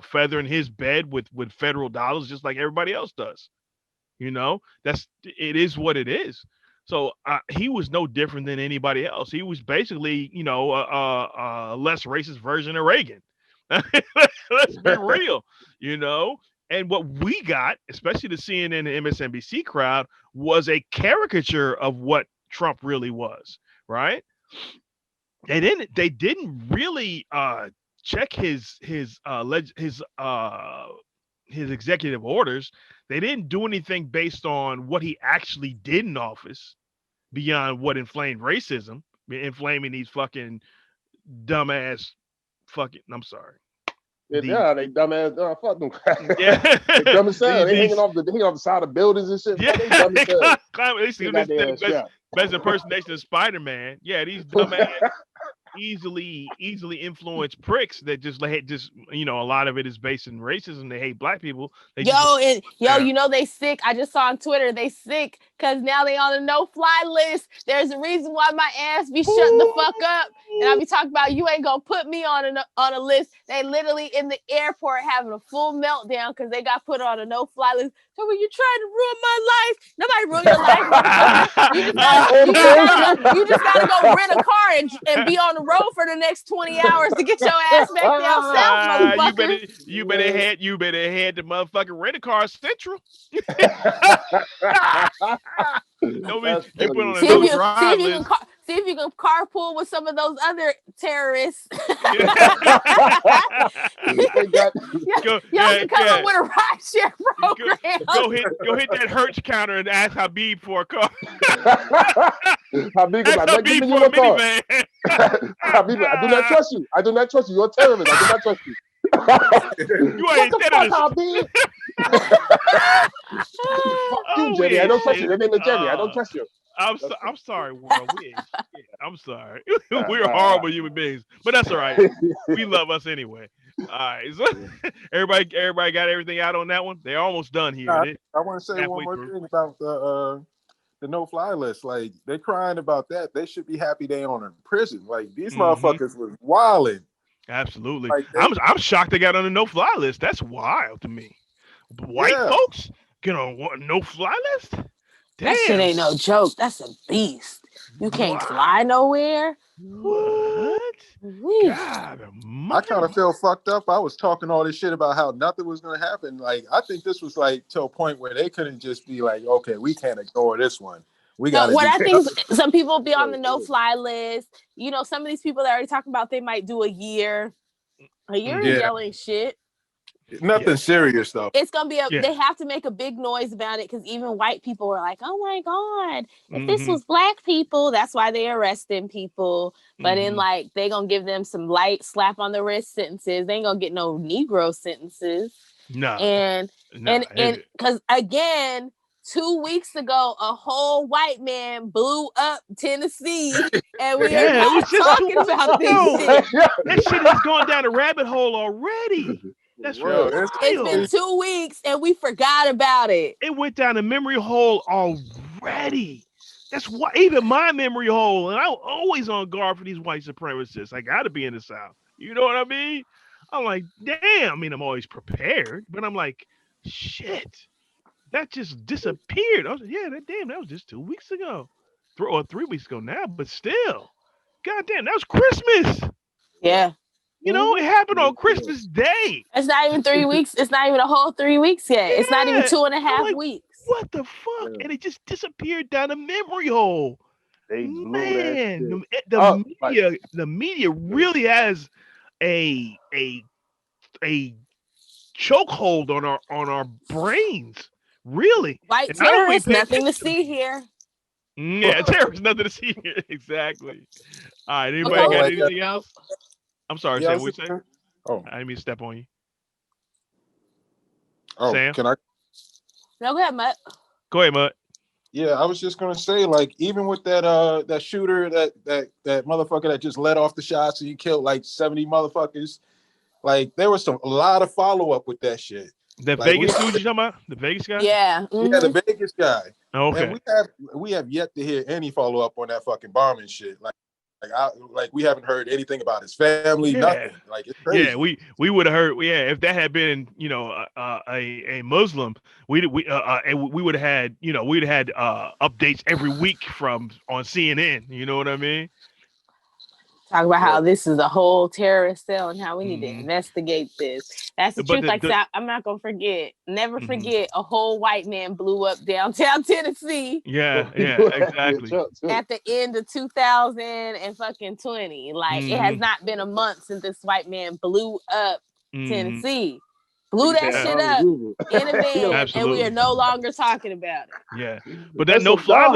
feathering his bed with federal dollars just like everybody else does. You know, it is what it is. So he was no different than anybody else. He was basically, a less racist version of Reagan. Let's be real, And what we got, especially the CNN and MSNBC crowd, was a caricature of what Trump really was, right? They didn't really check his executive orders. They didn't do anything based on what he actually did in office beyond what inflamed racism, inflaming these fucking dumbass fucking. I'm sorry. They dumbass. Fuck them. They dumb as hell. They hanging off the side of buildings and shit. Yeah, they dumb as hell. They see this best impersonation of Spider-Man. Yeah, these dumbass, easily influenced pricks that just a lot of it is based in racism. They hate black people. They sick. I just saw on Twitter they sick because now they on a no-fly list. There's a reason why my ass be shutting the fuck up, and I be talking about you ain't gonna put me on a list. They literally in the airport having a full meltdown because they got put on a no-fly list. So when you trying to ruin my life, nobody ruin your life. You just gotta go rent a car and be on the road for the next 20 hours to get your ass back down south, motherfucker. You better head to motherfucking rent a car central. See if you can carpool with some of those other terrorists. Y'all can come up with a rideshare program. Go hit that Hertz counter and ask Habib for a car. Habib, give me your car. Habib, I do not trust you. I do not trust you. You're a terrorist. I do not trust you. You ain't Habib. You, Jerry. I don't trust you. Your name is Jerry. I don't trust you. I'm sorry, world. I'm sorry. We're horrible human beings, but that's all right. We love us anyway. All right. So everybody got everything out on that one. They're almost done here. I want to say one more thing about the no-fly list. Like, they're crying about that. They should be happy they on in prison. Like, these motherfuckers was wilding. Absolutely. Like I'm shocked they got on the no-fly list. That's wild to me. White folks get on a no-fly list? Damn. That shit ain't no joke. That's a beast. You can't fly nowhere. What? God, I kind of feel fucked up. I was talking all this shit about how nothing was going to happen. Like, I think this was like to a point where they couldn't just be like, okay, we can't ignore this one. We got to what do I think something. some people be on the no-fly list. You know, some of these people that are already talking about they might do a year. A year in jail ain't shit. Nothing serious though. It's gonna be they have to make a big noise about it because even white people were like, "Oh my god, if this was black people," that's why they arresting people. But in like they gonna give them some light slap on the wrist sentences. They ain't gonna get no Negro sentences. No, and because again, 2 weeks ago, a whole white man blew up Tennessee, and we are not talking about this shit. That shit has gone down a rabbit hole already. That's wild. It's been 2 weeks, and we forgot about it. It went down a memory hole already. That's why even my memory hole, and I'm always on guard for these white supremacists. I got to be in the South. You know what I mean? I'm like, damn. I mean, I'm always prepared, but I'm like, shit. That just disappeared. I was like, yeah, that was just 2 weeks ago. Or 3 weeks ago now, but still. God damn, that was Christmas. Yeah. You know, it happened on Christmas Day. It's not even 3 weeks. It's not even a whole 3 weweeks yet. It's not even 2.5 weeks. What the fuck? And it just disappeared down a memory hole. They blew Man, that the media really has a chokehold on our brains. Really. White terrorists, nothing to see here. Yeah, terrorists, nothing to see here. Exactly. All right, anybody got anything else? I'm sorry, Sam. What you say? Oh, I didn't mean to step on you. Oh, Sam? Can I? No, go ahead, Mutt. Go ahead, Mutt. Yeah, I was just gonna say, like, even with that shooter, that motherfucker that just let off the shots and he killed like 70 motherfuckers, like there was a lot of follow up with that shit. The Vegas dude you talking about? The Vegas guy? Yeah. Yeah, the Vegas guy. Okay. And we have yet to hear any follow up on that fucking bombing shit. Like we haven't heard anything about his family, nothing. Like it's crazy. Yeah, we would have heard. Yeah, if that had been a Muslim, we would have had we'd have had updates every week on CNN. You know what I mean? Talk about how this is a whole terrorist cell and how we need to investigate this. That's the truth. I'm not gonna forget. Never forget. A whole white man blew up downtown Tennessee. Yeah, exactly. At the end of 2020, like it has not been a month since this white man blew up Tennessee. Blew that shit up in a van, and we are no longer talking about it. Yeah, but that no-fly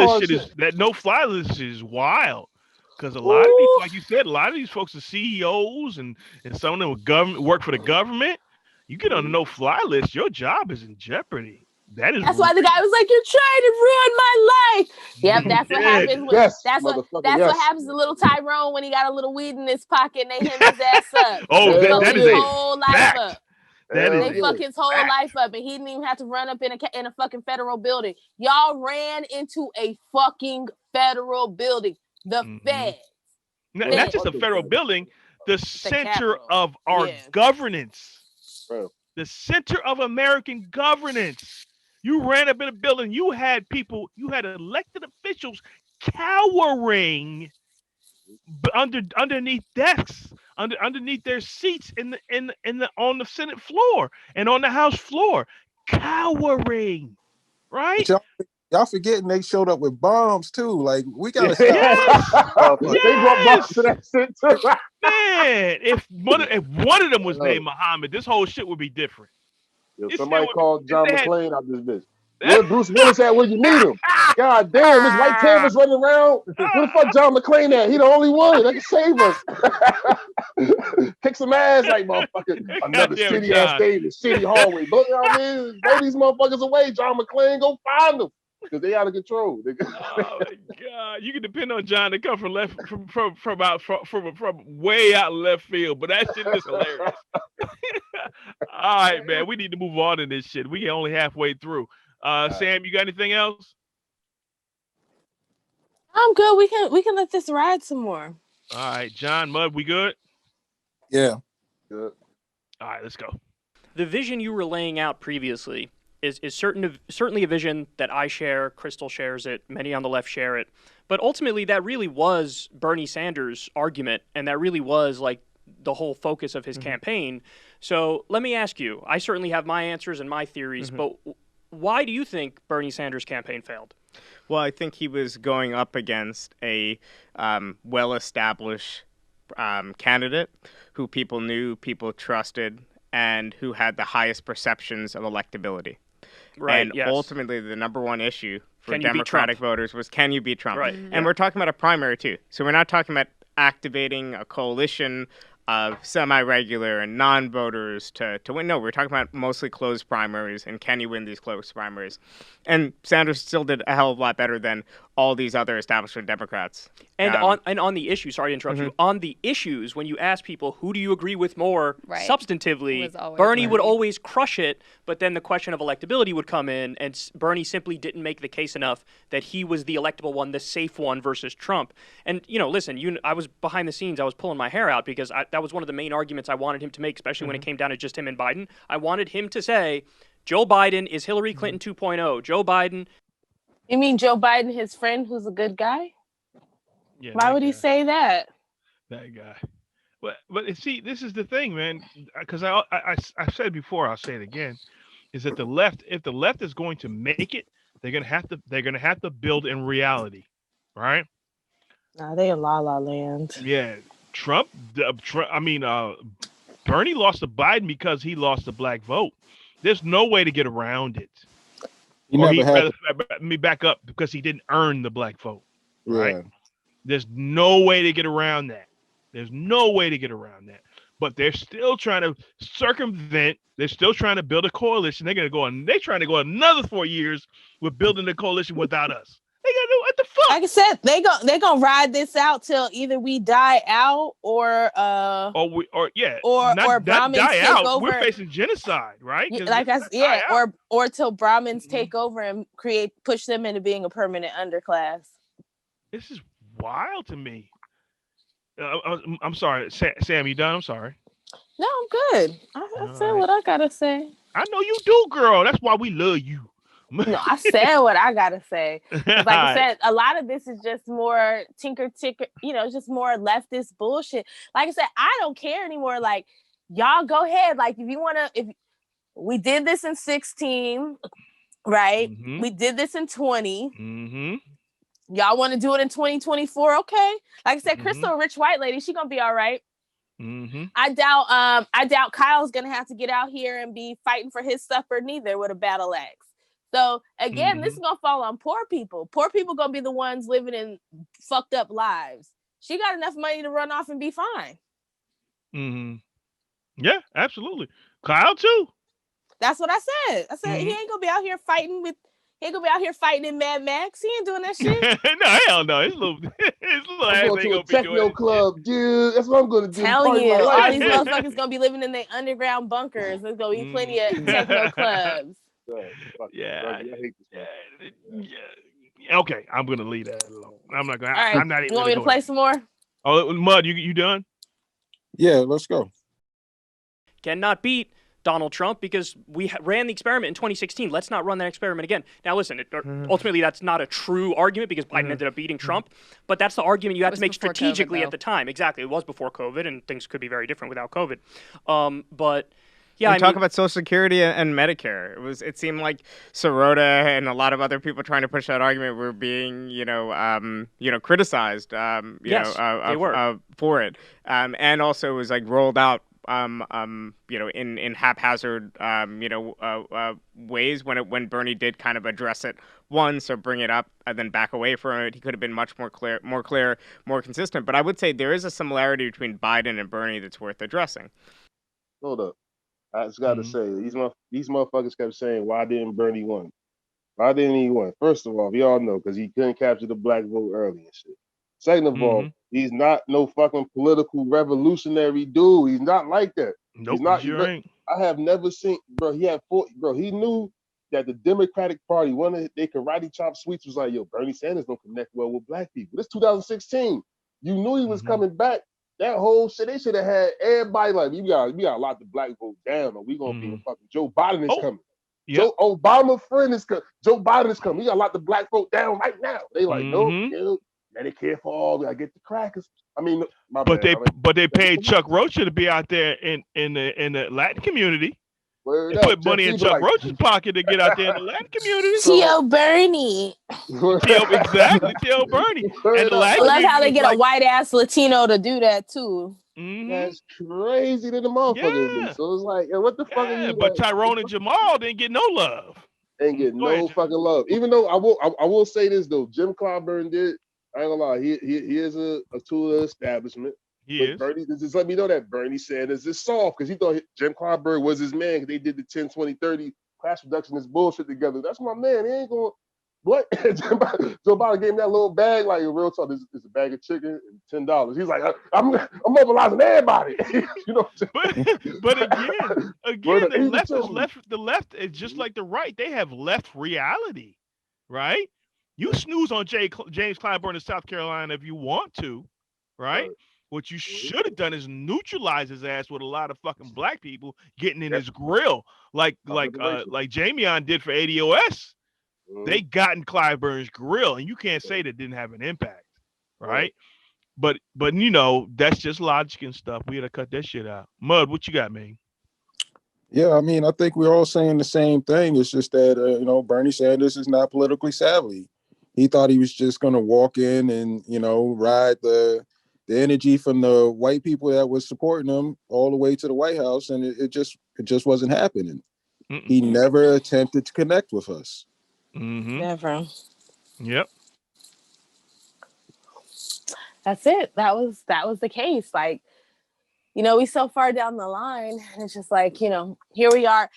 list is wild. Because a lot of these, like you said, a lot of these folks are CEOs and some of them work for the government. You get on the no-fly list, your job is in jeopardy. That's why the guy was like, "You're trying to ruin my life." Yep, that's what happens. That's what happens to little Tyrone when he got a little weed in his pocket and they hem his ass up. That is his whole life up. They fuck his whole life up, and he didn't even have to run up in a fucking federal building. Y'all ran into a fucking federal building. The feds. Not just a federal building, the center of our governance. Bro. The center of American governance. You ran up in a building, you had elected officials cowering underneath desks, underneath their seats on the Senate floor and on the House floor, cowering, right? Y'all forgetting they showed up with bombs too. Like we gotta stop. They brought bombs to that shit too. Man, if one of them was named Muhammad, this whole shit would be different. Somebody called John McClane out this bitch. Where Bruce Willis at when you need him? God damn, this white terrorist running around. Where the fuck John McClane at? He the only one that can save us. Kick some ass, like motherfucker. Another shitty ass day in the shitty hallway. But you know what I mean? Throw these motherfuckers away, John McClane. Go find them. Because they out of control. Oh my God! You can depend on John to come from way out left field, but that shit is hilarious. All right, man, we need to move on in this shit. We only halfway through. Sam, you got anything else? I'm good. We can let this ride some more. All right, John, Mud, we good? Yeah. Good. All right, let's go. The vision you were laying out previously is certainly a vision that I share. Krystal shares it. Many on the left share it. But ultimately, that really was Bernie Sanders' argument, and that really was like the whole focus of his campaign. So let me ask you. I certainly have my answers and my theories, but why do you think Bernie Sanders' campaign failed? Well, I think he was going up against a well-established candidate who people knew, people trusted, and who had the highest perceptions of electability. Right. And yes. ultimately, the number one issue for Can you beat Democratic Trump? voters was, can you beat Trump? Right. And we're talking about a primary, too. So we're not talking about activating a coalition of semi-regular and non-voters to win. No, we're talking about mostly closed primaries, and can you win these closed primaries? And Sanders still did a hell of a lot better than all these other establishment Democrats. And on the issue, sorry to interrupt you, on the issues, when you ask people, who do you agree with more substantively, Bernie would always crush it, but then the question of electability would come in, and Bernie simply didn't make the case enough that he was the electable one, the safe one versus Trump. And, listen, I was behind the scenes, I was pulling my hair out because that was one of the main arguments I wanted him to make, especially when it came down to just him and Biden. I wanted him to say, Joe Biden is Hillary Clinton 2.0. Joe Biden. You mean Joe Biden, his friend, who's a good guy? Yeah, why would he say that? That guy. But see, this is the thing, man. Because I said it before, I'll say it again, is that the left, if the left is going to make it, they're gonna have to build in reality, right? Nah, they in la la land. Yeah, Bernie lost to Biden because he lost the black vote. There's no way to get around it. Let me back up, because he didn't earn the black vote, right? Yeah. There's no way to get around that. But they're still trying to circumvent. They're still trying to build a coalition. They're trying to go another 4 years with building a coalition without us. They gotta do what the fuck? Like I said, they gonna ride this out till either we die out or Brahmins take over. We're facing genocide, right? Or till Brahmins take over and push them into being a permanent underclass. This is wild to me. I'm sorry, Sam. You done? I'm sorry. No, I'm good. I said what I gotta say. I know you do, girl. That's why we love you. No, I said what I gotta say. Like I said, a lot of this is just more tinker, just more leftist bullshit. Like I said, I don't care anymore. Like, y'all go ahead. Like, if we did this in 16, right? Mm-hmm. We did this in 20. Mm-hmm. Y'all want to do it in 2024? Okay. Like I said, Krystal, a rich white lady, she gonna be all right. Mm-hmm. I doubt Kyle's gonna have to get out here and be fighting for his supper neither with a battle axe. So again, this is gonna fall on poor people. Poor people gonna be the ones living in fucked up lives. She got enough money to run off and be fine. Mm-hmm. Yeah, absolutely. Kyle too. That's what I said. I said he ain't gonna be out here fighting in Mad Max. He ain't doing that shit. No, hell no. His little I'm going to a techno club, dude. That's what I'm going to do. Telling you, all these motherfuckers gonna be living in their underground bunkers. There's gonna be plenty of techno clubs. Yeah. Okay, I'm gonna leave that alone. I'm not gonna. Right. I'm not even. You want me to play some more? Oh, Mud, you done? Yeah, let's go. Cannot beat Donald Trump because we ran the experiment in 2016. Let's not run that experiment again. Now, listen, ultimately, that's not a true argument because Biden ended up beating Trump, but that's the argument you had to make strategically COVID, at the time. Exactly. It was before COVID, and things could be very different without COVID. But yeah, I mean, talk about Social Security and Medicare. It seemed like Sirota and a lot of other people trying to push that argument were being, criticized, they were. For it. And also it was like rolled out, in haphazard, ways when Bernie did kind of address it once or bring it up and then back away from it. He could have been much more clear, more consistent. But I would say there is a similarity between Biden and Bernie that's worth addressing. Hold up. I just got to say, these motherfuckers kept saying, why didn't Bernie win? Why didn't he win? First of all, we all know, because he couldn't capture the black vote early and shit. Second of all, he's not no fucking political revolutionary dude. He's not like that. Nope, I have never seen, bro, he knew that the Democratic Party, one of their karate chop suites was like, yo, Bernie Sanders don't connect well with black people. This 2016. You knew he was coming back. That whole shit, they should have had everybody like, we got to lock the black vote down or we going to be fucking Joe Biden is coming. Yep. Joe Obama friend is coming. Joe Biden is coming. We gotta lock the black folk down right now. They like, nope, Medicare for all. We gotta get the crackers. I mean, my But bad. they paid Chuck Rocha to be out there in the Latin community. Word They up. put money in Chuck Rocha's pocket to get out there in the Latin community. T.O. Bernie. Exactly, T.O. Bernie. And the I Latin love how community they was get like, a white ass Latino to do that too. That's crazy to the motherfuckers. Yeah. So it's like, what the fuck are you But like? Tyrone and Jamal didn't get no love. Ain't get Go ahead, no fucking love. Even though I will say this though, Jim Clyburn did. I ain't gonna lie, he is a tool of the establishment. He but is. Bernie, just let me know that Bernie Sanders is soft because he thought Jim Clyburn was his man because they did the 10, 20, 30 class reductionist bullshit together. That's my man. He ain't going. What? Joe Biden gave him that little bag, like in real talk, this is a bag of chicken and $10. He's like, I'm mobilizing everybody. You know what I'm saying? But again, the left is just like the right. They have left reality, right? You snooze on James Clyburn in South Carolina if you want to, right? What you should have done is neutralize his ass with a lot of fucking black people getting in his grill, like Jamion did for ADOS. They got in Clyburn's grill, and you can't say that didn't have an impact, right? But you know, that's just logic and stuff. We had to cut that shit out. Mud, what you got, man? Yeah, I mean, I think we're all saying the same thing. It's just that Bernie Sanders is not politically savvy. He thought he was just going to walk in and ride the energy from the white people that was supporting him all the way to the White House, and it just wasn't happening. He never attempted to connect with us. Never. Yep. That's it. That was the case. Like, we so far down the line, and it's just like, here we are.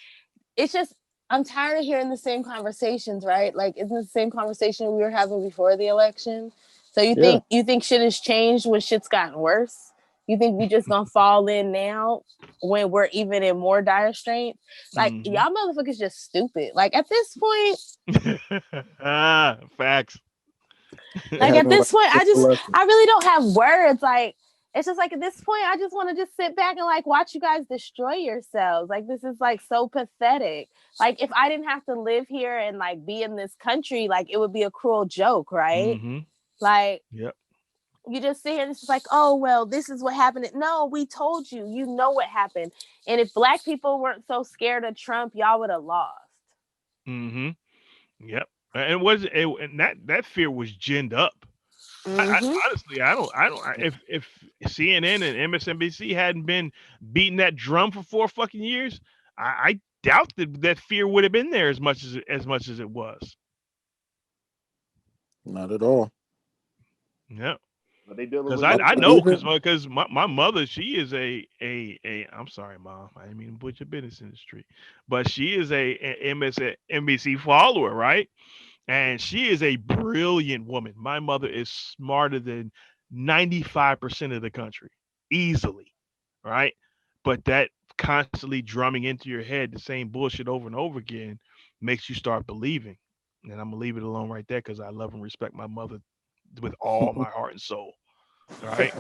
It's just, I'm tired of hearing the same conversations, right? Like, isn't it the same conversation we were having before the election? So you think shit has changed when shit's gotten worse? You think we just gonna fall in now when we're even in more dire straits? Like, y'all motherfuckers just stupid. Like, at this point, facts. Like, at this point, I really don't have words. Like, it's just like, at this point, I just want to just sit back and like watch you guys destroy yourselves. Like, this is like so pathetic. Like, if I didn't have to live here and like be in this country, like, it would be a cruel joke, right? Like, you just sit here and it's just like, oh, well, this is what happened. No, we told you. You know what happened. And if black people weren't so scared of Trump, y'all would have lost. Yep. And that fear was ginned up. Honestly, I don't. If CNN and MSNBC hadn't been beating that drum for 4 fucking years, I doubt that fear would have been there as much as it was. Not at all. Yeah. Because I know because my mother, she is a I'm sorry, Mom, I didn't mean to put your business in the street, but she is a MSNBC follower, right? And she is a brilliant woman. My mother is smarter than 95% of the country, easily, right? But that constantly drumming into your head the same bullshit over and over again makes you start believing. And I'm gonna leave it alone right there because I love and respect my mother with all my heart and soul. All right.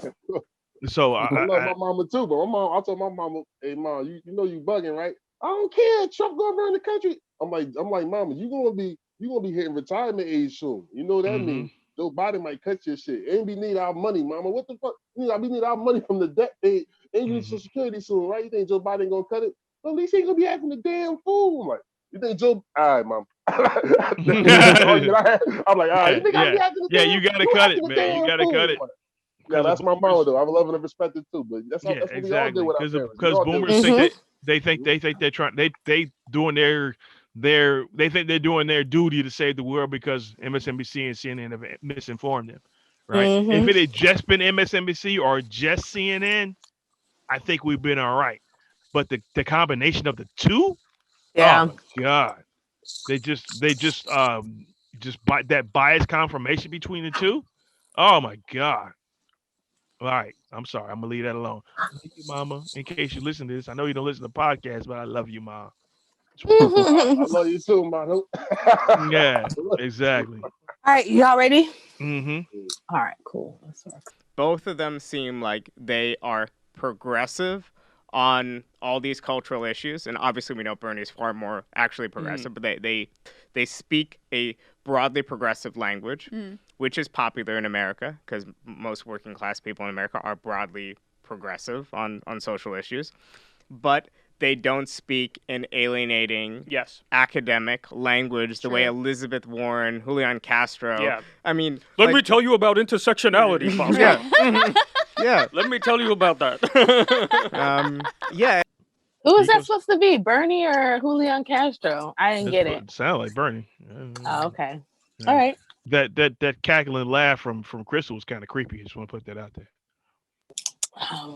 So I love my mama too, but I told my mama, hey mom, you know you bugging, right? I don't care. Trump gonna run the country. I'm like, mama, you gonna be hitting retirement age soon. You know what that means? Joe Biden might cut your shit. And we need our money, mama. What the fuck? We need our money from the debt paid. And you need Social Security soon, right? You think Joe Biden gonna cut it? Well, at least he ain't gonna be acting a damn fool. I'm like, you think Joe? All right, mom. I'm like, all right. You think I be acting a damn? You gotta cut it, man. You gotta cut it. Yeah, that's my mama though. I love and respect it too, but that's what we all do with our parents. Because boomers think they think they're trying they doing they think they're doing their duty to save the world because MSNBC and CNN have misinformed them, right? If it had just been MSNBC or just CNN, I think we've been all right. But the combination of the two, oh my God, they just that bias confirmation between the two. Oh my God. All right. I'm sorry. I'm going to leave that alone. Thank you, Mama. In case you listen to this, I know you don't listen to podcasts, but I love you, Mom. I love you too, Mom. Yeah, exactly. All right. Y'all ready? All right, cool. Both of them seem like they are progressive on all these cultural issues. And obviously we know Bernie is far more actually progressive, but they speak a broadly progressive language, which is popular in America because most working class people in America are broadly progressive on social issues. But they don't speak an alienating academic language the way Elizabeth Warren, Julian Castro. Yeah. I mean, let me tell you about intersectionality, Pascal. Yeah. Yeah. Let me tell you about that. Yeah. Who was that supposed to be? Bernie or Julian Castro? I didn't get it. Sound like Bernie. Oh, okay. Yeah. All right. That cackling laugh from Krystal was kind of creepy. I just want to put that out there.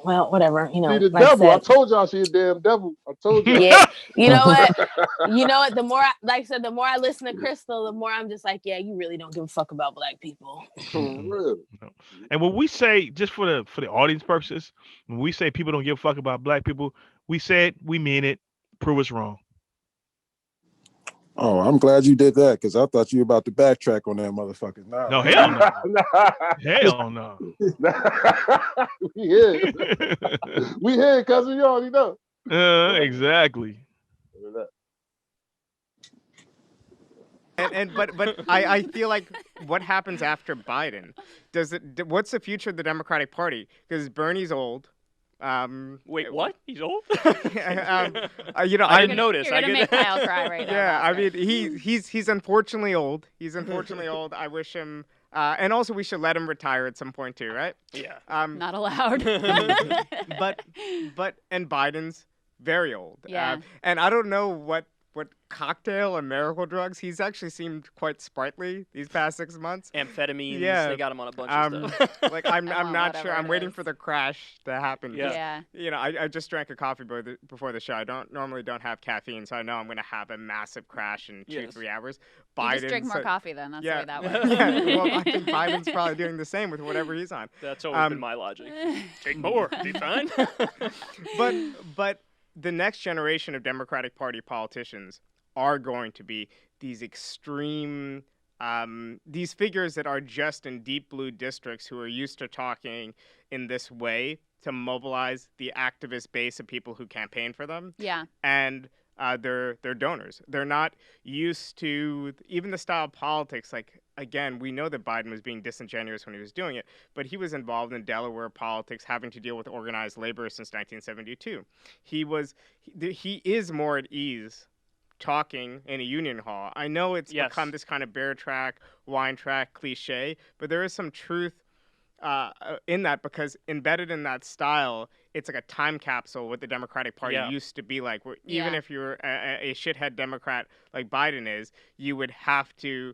Well, whatever. You know, See the like devil. I said, told y'all she a damn devil. I told you. yeah. You know what? The more the more I listen to Krystal, the more I'm just like, yeah, you really don't give a fuck about black people. For real. No. And when we say, just for the audience purposes, when we say people don't give a fuck about black people, we said we mean it. Prove us wrong. Oh, I'm glad you did that because I thought you were about to backtrack on that motherfucker. No, hell no. Hell no. We here. We here, cousin. You already know. Exactly. But I feel like what happens after Biden? What's the future of the Democratic Party? Because Bernie's old. Wait, what? He's old? I didn't notice. You're gonna make Kyle cry right now. Yeah, I Oscar. mean he's unfortunately old. He's unfortunately old. I wish him. And also we should let him retire at some point too, right? Yeah. Not allowed. but Biden's very old. Yeah. And I don't know what cocktail or miracle drugs. He's actually seemed quite sprightly these past 6 months. Amphetamines. Yeah. They got him on a bunch of stuff. Like I'm not sure. I'm waiting is. for the crash to happen. Yeah. You know, I just drank a coffee before the show. I normally don't have caffeine, so I know I'm going to have a massive crash in 2-3 hours. You just drink more coffee then. That's the way that works. Yeah. Well, I think Biden's probably doing the same with whatever he's on. That's always been my logic. Take more. Be fine. But the next generation of Democratic Party politicians are going to be these extreme, these figures that are just in deep blue districts who are used to talking in this way to mobilize the activist base of people who campaign for them. Yeah. And they're donors. They're not used to even the style of politics. Like, again, we know that Biden was being disingenuous when he was doing it, but he was involved in Delaware politics, having to deal with organized labor since 1972. He is more at ease talking in a union hall. I know it's become this kind of bear track, wine track cliche, but there is some truth in that, because embedded in that style, it's like a time capsule what the Democratic Party used to be like, where even if you're a shithead Democrat like Biden is, you would have to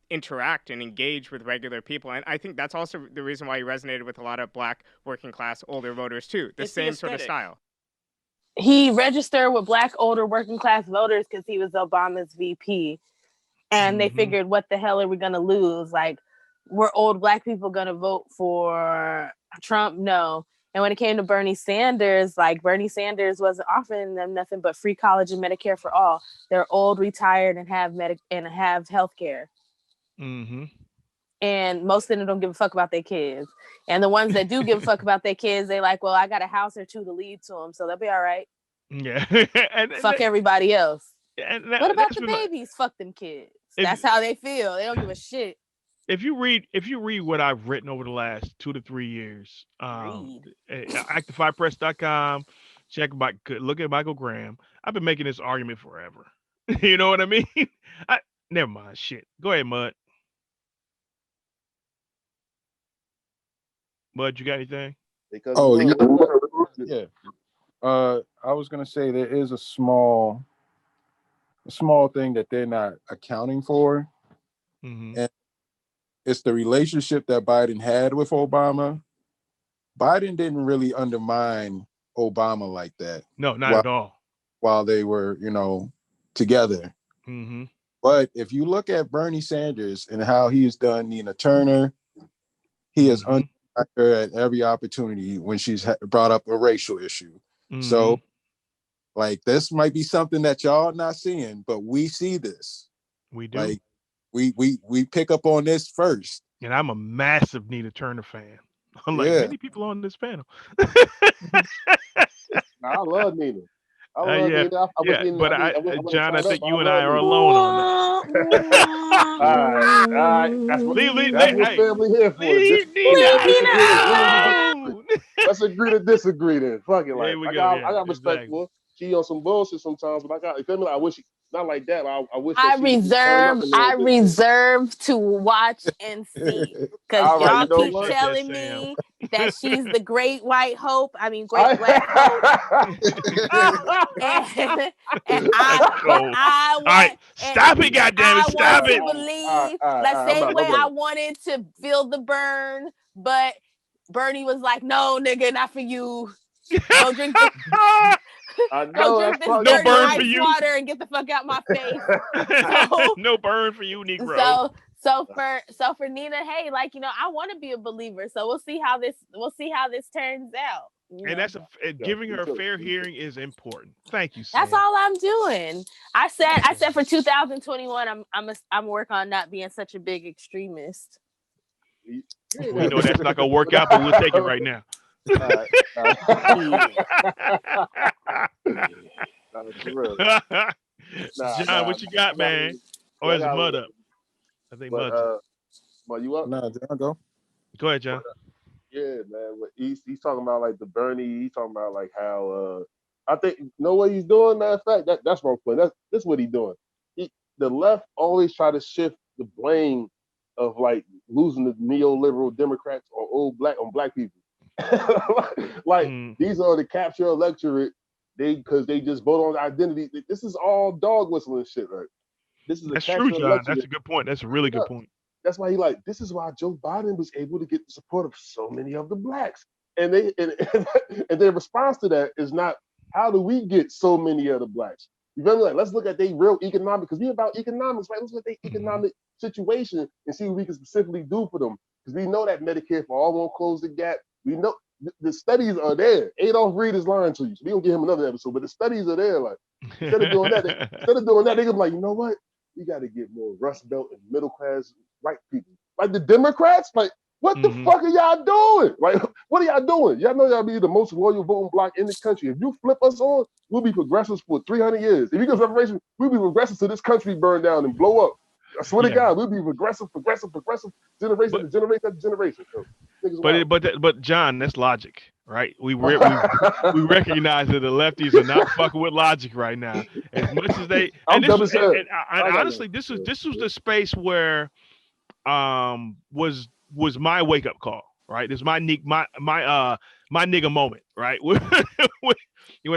interact and engage with regular people. And I think that's also the reason why he resonated with a lot of black working class older voters too. The same sort of style. He registered with black older working class voters because he was Obama's VP. And they figured, what the hell are we going to lose? Like, were old black people going to vote for Trump? No. And when it came to Bernie Sanders, like, Bernie Sanders wasn't offering them nothing but free college and Medicare for all. They're old, retired, and have health care. Mm-hmm. And most of them don't give a fuck about their kids. And the ones that do give a fuck about their kids, they like, well, I got a house or two to leave to them, so they'll be all right. Yeah. Fuck everybody else. What about the that's babies? Fuck them kids. That's how they feel. They don't give a shit. If you read what I've written over the last 2 to 3 years, active5press.com, look at Michael Graham. I've been making this argument forever. You know what I mean? Never mind. Shit. Go ahead, Mud. Mud, you got anything? Yeah. I was gonna say there is a small thing that they're not accounting for, and it's the relationship that Biden had with Obama. Biden didn't really undermine Obama like that. No, not at all. While they were, together. Mm-hmm. But if you look at Bernie Sanders and how he's done Nina Turner, he has undermined her at every opportunity when she's brought up a racial issue. So, like, this might be something that y'all not seeing, but we see this. We do. Like, we pick up on this first. And I'm a massive Nina Turner fan. Unlike many people on this panel. Nah, I love Nina. I love Yeah, Nina. I wish yeah. Nina. But I wouldn't John, I turn up, think but I you and I love are Nina. alone on All right. that. That's what Hey, family here for. leave Nina Agree to disagree. alone. Let's agree to disagree then. Fuck it. Like There we go. I Yeah, got respect exactly. for her. She on some bullshit sometimes, but I got. You feel me? Like, I wish she, not like that. But I wish that I she would just turn up reserve a little I bit more. reserve to watch and see. Cause All right. I You y'all know keep what? appreciate that, telling Sam. me that she's the great white hope. I mean great black hope. I, And That's cold. I All right, want and stop it, goddamn it, I want stop to it. believe all the right, same way I'm I not. wanted to feel the burn, but Bernie was like, "No, nigga, not for you. Go drink this. I Go know that's drink this fucked No dirty burn for ice you. water and get the fuck out my face." So No burn for you, Negro. so for Nina, hey, like, I want to be a believer. So we'll see how this turns out. And that's giving her a too. fair hearing is important. Thank you, That's Sam. all I'm doing. I said for 2021, I'm working on not being such a big extremist. You ain't We gotta know be. that's not gonna work out, but we'll take it right now. All right. Nah, for real. John, what you got, I got man? yeah, Or I is got Mud up? I think but Mud's up. you up? Nah, John, go. Go ahead, John. Yeah, man. What he's talking about like the Bernie. He's talking about like how I think you know what he's doing. Matter of fact, that's wrong point. That's what he's doing. The left always try to shift the blame of like losing the neoliberal Democrats or old black people. Like these are the capture electorate. Because they just vote on identity. This is all dog whistling shit, right? This is a That's true, capture John. That's electorate. a good point. That's a really good point. That's why this is why Joe Biden was able to get the support of so many of the blacks. And they and their response to that is not how do we get so many of the blacks? You feel me? Like let's look at their real economic because we about economics, right? Let's look at their economic situation and see what we can specifically do for them. Because we know that Medicare for all won't close the gap. We know the studies are there. Adolph Reed is lying to you. So we don't give him another episode, but the studies are there. Like instead of doing that, they gonna be like, you know what? We got to get more Rust Belt and middle class white people. Like the Democrats, like what the fuck are y'all doing? Like what are y'all doing? Y'all know y'all be the most loyal voting bloc in the country. If you flip us on, we'll be progressives for 300 years. If you give reparations, we'll be progressives till this country burn down and blow up. I swear to God, we'll be progressive, generation to generation after generation. So, but John, that's logic, right? We recognize that the lefties are not fucking with logic right now. As much as they and this was and honestly, this was the space where was my wake up call, right? This is my nigga moment, right? When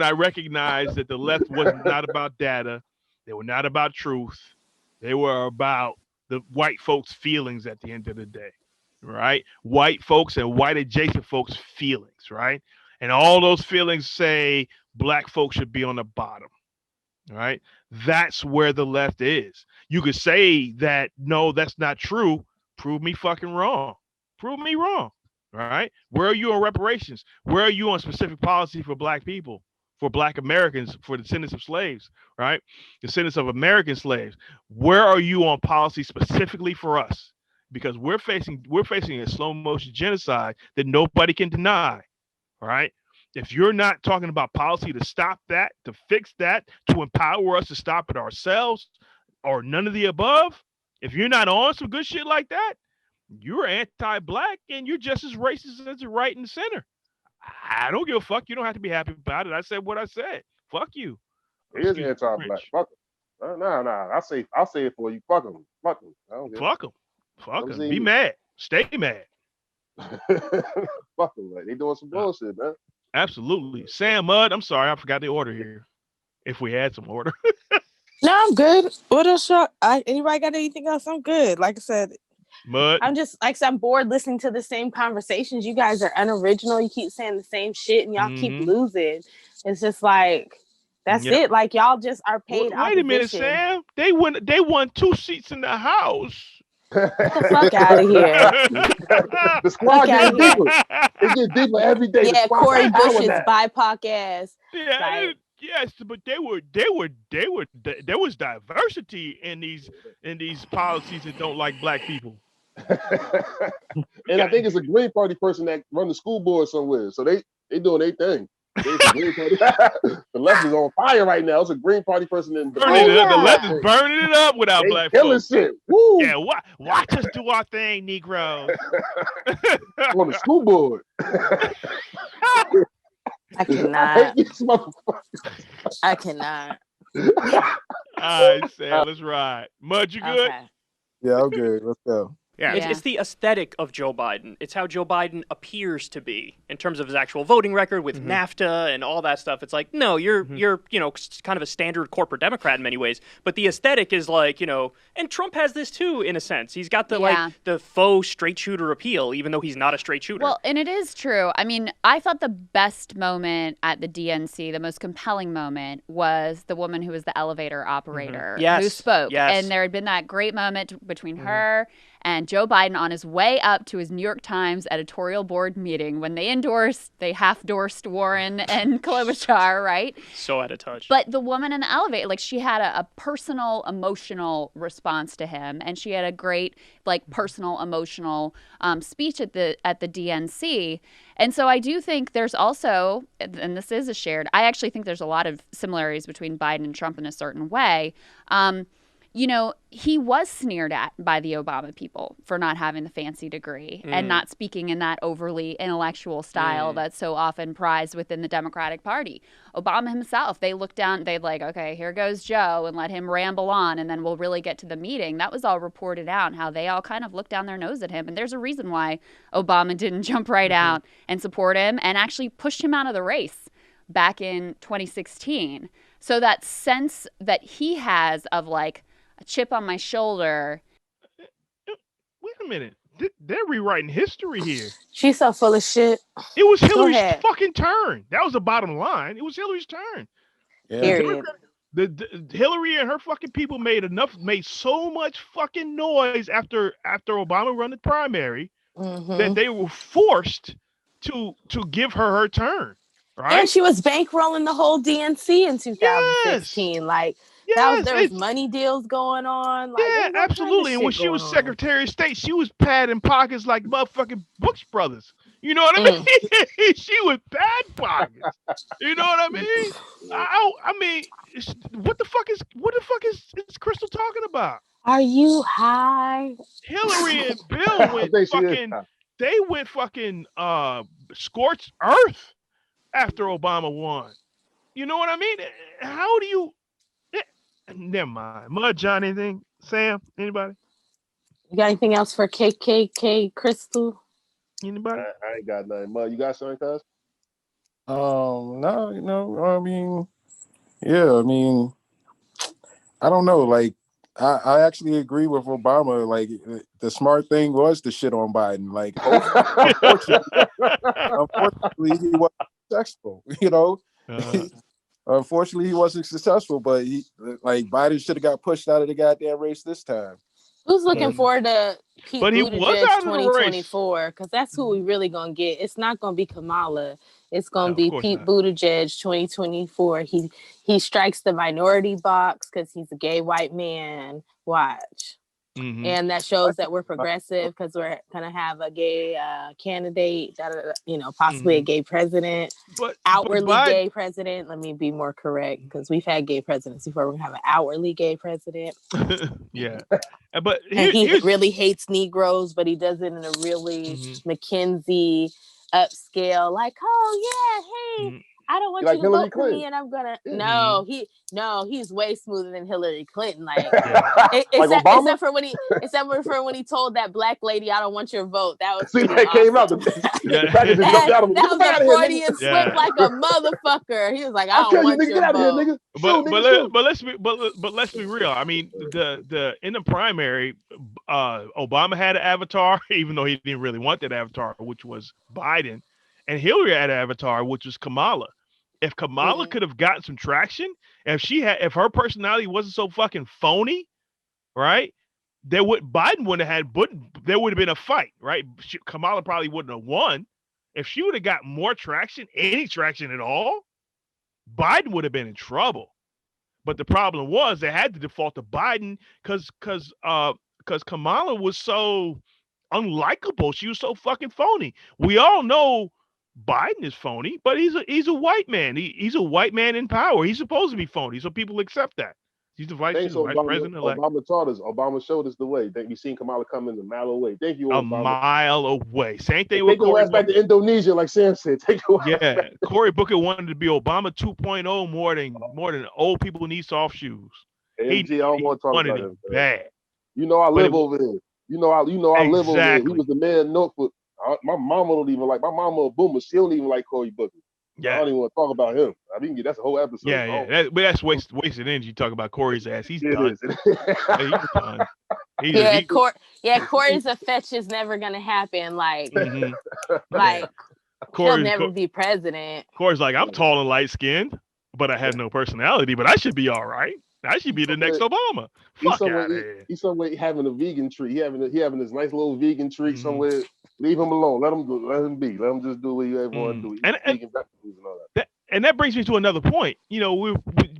I recognized that the left was not about data, they were not about truth, they were about the white folks' feelings at the end of the day, right? White folks and white adjacent folks' feelings, right? And all those feelings say black folks should be on the bottom, right? That's where the left is. You could say that, no, that's not true. Prove me fucking wrong. Prove me wrong, right? Where are you on reparations? Where are you on specific policy for black people, for black Americans, for the descendants of slaves, right? Descendants of American slaves. Where are you on policy specifically for us? Because we're facing a slow motion genocide that nobody can deny, right? If you're not talking about policy to stop that, to fix that, to empower us to stop it ourselves, or none of the above, if you're not on some good shit like that, you're anti-black and you're just as racist as the right and the center. I don't give a fuck. You don't have to be happy about it. I said what I said. Fuck you. He is anti-black. Fuck him. Nah. I'll say it for you. Fuck him. Fuck him. I don't care. Fuck him. Fuck him. Be mad. Stay mad. Fuck him. Like they doing some bullshit, man. Absolutely. Sam Mudd, I'm sorry, I forgot the order here. If we had some order. No, I'm good. What else? Anybody got anything else? I'm good. Like I said, Mud. I'm just I'm bored listening to the same conversations. You guys are unoriginal. You keep saying the same shit, and y'all keep losing. It's just like that's it. Like y'all just are paid. Wait a minute, Sam. They won 2 seats in the House. Get the fuck out of here. The squad get deeper. It get deeper every day. Yeah, Corey Bush's BIPOC ass. Yeah, like, yes, but there was diversity in these policies that don't like black people. And I think it's a Green Party person that run the school board somewhere, so they doing their thing. The Green Party. The left is on fire right now. It's a Green Party person in Burning it up. The left is They burning it up without black killing folks. shit. Woo! Yeah, watch us do our thing, Negroes. On the school board. I cannot. I cannot. All right, Sam, let's ride. Mud, you good? Okay. Yeah, I'm good. Let's go. Yeah. It's the aesthetic of Joe Biden. It's how Joe Biden appears to be in terms of his actual voting record with NAFTA and all that stuff. It's like, no, you're kind of a standard corporate Democrat in many ways. But the aesthetic is like, and Trump has this too in a sense. He's got the faux straight shooter appeal, even though he's not a straight shooter. Well, and it is true. I mean, I thought the best moment at the DNC, the most compelling moment, was the woman who was the elevator operator who spoke. Yes. And there had been that great moment between her and Joe Biden on his way up to his New York Times editorial board meeting when they half-endorsed Warren and Klobuchar, right? So out of touch. But the woman in the elevator, like, she had a personal, emotional response to him, and she had a great, personal, emotional speech at the DNC. And so I do think there's also, and this is I actually think there's a lot of similarities between Biden and Trump in a certain way. He was sneered at by the Obama people for not having the fancy degree and not speaking in that overly intellectual style that's so often prized within the Democratic Party. Obama himself, they looked down, they'd okay, here goes Joe, and let him ramble on, and then we'll really get to the meeting. That was all reported out, how they all kind of looked down their nose at him. And there's a reason why Obama didn't jump right out and support him and actually pushed him out of the race back in 2016. So that sense that he has of a chip on my shoulder. Wait a minute. They're rewriting history here. She's so full of shit. It was Hillary's fucking turn. That was the bottom line. It was Hillary's turn. Yeah. Period. Hillary and her fucking people made so much fucking noise after Obama run the primary that they were forced to give her turn. Right? And she was bankrolling the whole DNC in 2016. There was money deals going on. Absolutely. And when she was Secretary of State, she was padding pockets like motherfucking Bush Brothers. You know what I mean? She was pad pockets. You know what I mean? I mean, what the fuck is Krystal talking about? Are you high? Hillary and Bill went fucking scorched earth after Obama won. You know what I mean? How do you? Never mind. Mud, John, anything? Sam, anybody? You got anything else for KKK Krystal? Anybody? I ain't got nothing. Mud, you got something, cuz? No. I mean, I don't know. I actually agree with Obama. The smart thing was to shit on Biden. Unfortunately, he wasn't successful. Unfortunately, he wasn't successful, but Biden should have got pushed out of the goddamn race this time. Who's looking forward to Pete Buttigieg 2024? Because that's who we really gonna get. It's not gonna be Kamala. It's gonna be Pete Buttigieg 2024. He strikes the minority box because he's a gay white man. Watch. And that shows that we're progressive because we're gonna have a gay candidate, possibly a gay president, outwardly gay president. Let me be more correct because we've had gay presidents before. We're gonna have an outwardly gay president. Yeah, but he really hates Negroes, but he does it in a really McKinsey upscale, hey. I don't want you to vote for me, and I'm gonna. No, he's way smoother than Hillary Clinton. Except for when he told that black lady, "I don't want your vote." That was that came out. That was a Freudian slip, like a motherfucker. He was like, "I don't want your vote." But let's be real. I mean, the in the primary, Obama had an avatar, even though he didn't really want that avatar, which was Biden, and Hillary had an avatar, which was Kamala. If Kamala could have gotten some traction, if her personality wasn't so fucking phony, right? Biden wouldn't have there would have been a fight, right? Kamala probably wouldn't have won. If she would have got more traction, any traction at all, Biden would have been in trouble. But the problem was they had to default to Biden because Kamala was so unlikable. She was so fucking phony. We all know Biden is phony, but he's a white man. He's a white man in power. He's supposed to be phony, so people accept that. He's the vice Thanks, president elect. Obama taught us. Obama showed us the way. Thank you. Seen Kamala coming a mile away. Thank you, A Obama. mile away. Same thing Take with your Cory ass back Booker. to Indonesia, like Sam said. Take your ass Yeah, back. Cory Booker wanted to be Obama 2.0 more than old people need soft shoes. AMG, I don't want to talk wanted about it him. bad. You know I But live over there. You know I live over there. He Exactly. was the man in Norfolk. My mama don't even like. My mama a boomer. She don't even like Cory Booker. I Yeah, don't even want to talk about him. I mean, that's a whole episode. yeah. But that's wasted energy. Talk about Corey's ass. He's It done. is. He's done. Corey's fetch is never gonna happen. Like, Mhm. like he'll Corey's never be president. Corey's like, I'm tall and light skinned, but I have no personality. But I should be all right. I should be the next Obama. Fuck out of here. He's somewhere having a vegan treat. He having this nice little vegan treat Mhm. somewhere. Leave him alone. Let him do. Let him be. Let him just do what he ever want to do. Eat vegan vegetables and all that. And that brings me to another point. You know,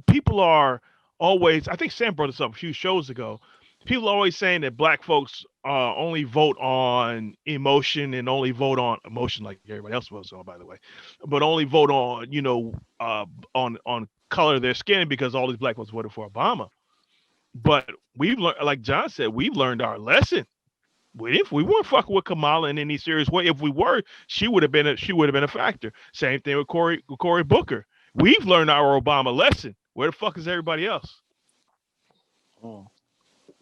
people are always. I think Sam brought this up a few shows ago. People are always saying that black folks only vote on emotion and only vote on emotion like everybody else votes on, by the way, but only vote on on color of their skin because all these black folks voted for Obama. But we've learned, like John said, we've learned our lesson. If we weren't fucking with Kamala in any serious way, if we were, she would have been a factor. Same thing with Cory Booker. We've learned our Obama lesson. Where the fuck is everybody else?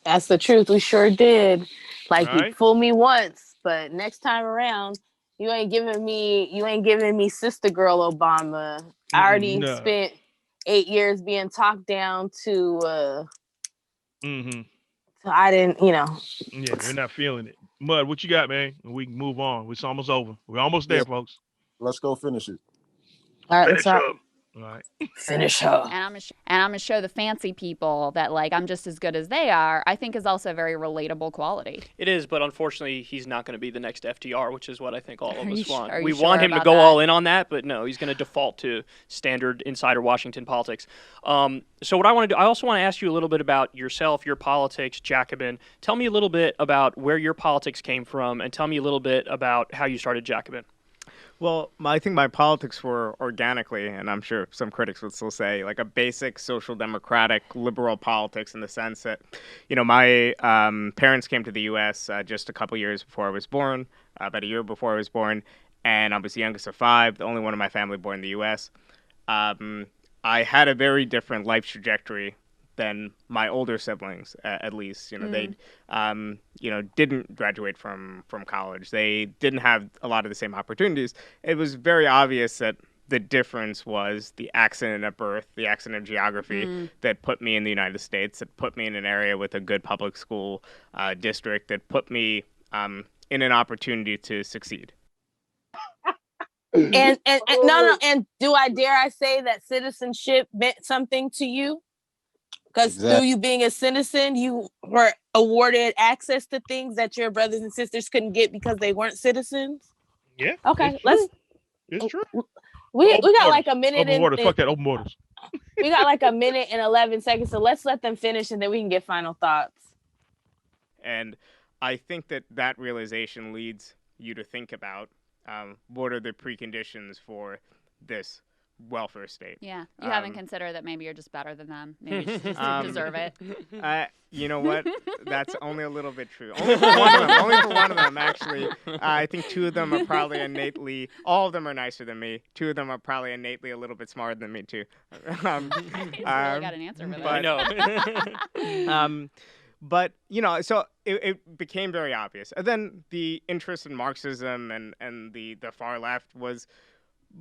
That's the truth. We sure did. Like, Right. you fool me once, but next time around, you ain't giving me sister girl Obama. I already spent 8 years being talked down to. So I didn't, Yeah, you're not feeling it. Mud, what you got, man? We can move on. It's almost over. We're almost there, folks. Let's go finish it. All right, Finish up. All right. Finish her. And I'm gonna show the fancy people that, like, I'm just as good as they are. I think is also a very relatable quality. It is, but unfortunately, he's not going to be the next FDR, which is what I think all of us want. Are you We sure want him to about go that? all in on that, but no, he's going to default to standard insider Washington politics. So what I want to do, I also want to ask you a little bit about yourself, your politics, Jacobin. Tell me a little bit about where your politics came from, and tell me a little bit about how you started Jacobin. Well, I think my politics were organically, and I'm sure some critics would still say, like a basic social democratic liberal politics in the sense that, my parents came to the U.S. Just a couple years before I was born, about a year before I was born, and I was the youngest of 5, the only one in my family born in the U.S. I had a very different life trajectory than my older siblings, at least. They, didn't graduate from college. They didn't have a lot of the same opportunities. It was very obvious that the difference was the accident at birth, the accident of geography that put me in the United States, that put me in an area with a good public school district, that put me in an opportunity to succeed. And no, and do I dare say that citizenship meant something to you? Because through you being a citizen, you were awarded access to things that your brothers and sisters couldn't get because they weren't citizens. Yeah. Okay, It's true. We got like a minute. Open waters. Fuck that. Open waters. We got like a minute and 11 seconds, so let's let them finish and then we can get final thoughts. And I think that realization leads you to think about what are the preconditions for this welfare state. Yeah, you haven't considered that maybe you're just better than them. Maybe you just deserve it. You know what? That's only a little bit true. Only for one of them, actually. I think 2 of them are probably innately. All of them are nicer than me. 2 of them are probably innately a little bit smarter than me too. He's really got an answer for that. I know. But, so it became very obvious. And then the interest in Marxism and the far left was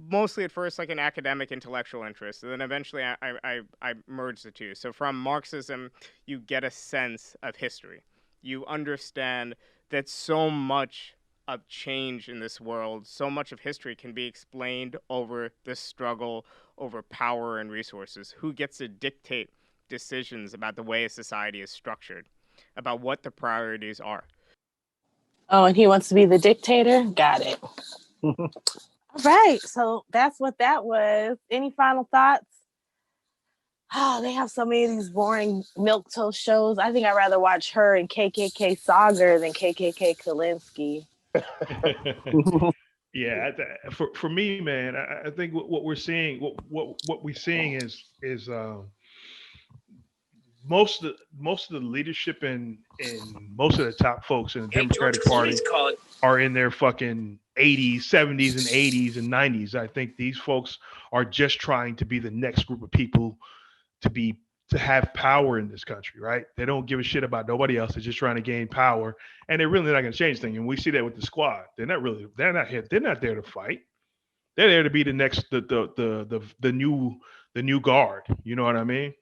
mostly at first like an academic intellectual interest. And then eventually I merged the two. So from Marxism, you get a sense of history. You understand that so much of change in this world, so much of history can be explained over the struggle over power and resources. Who gets to dictate decisions about the way a society is structured, about what the priorities are. Oh, and he wants to be the dictator? Got it. All right, so that's what that was. Any final thoughts? Oh, they have so many of these boring milquetoast shows. I think I'd rather watch her and KKK Sagar than KKK Kalinske. Yeah, for me, man, I think what we're seeing, what we're seeing is most of the leadership and most of the top folks in the Democratic Party are in their fucking 80s, 70s, and 80s and 90s. I think these folks are just trying to be the next group of people to be to have power in this country, right? They don't give a shit about nobody else. They're just trying to gain power, and they're really not going to change things. And we see that with the squad. They're not here. They're not there to fight. They're there to be the next, the new guard. You know what I mean?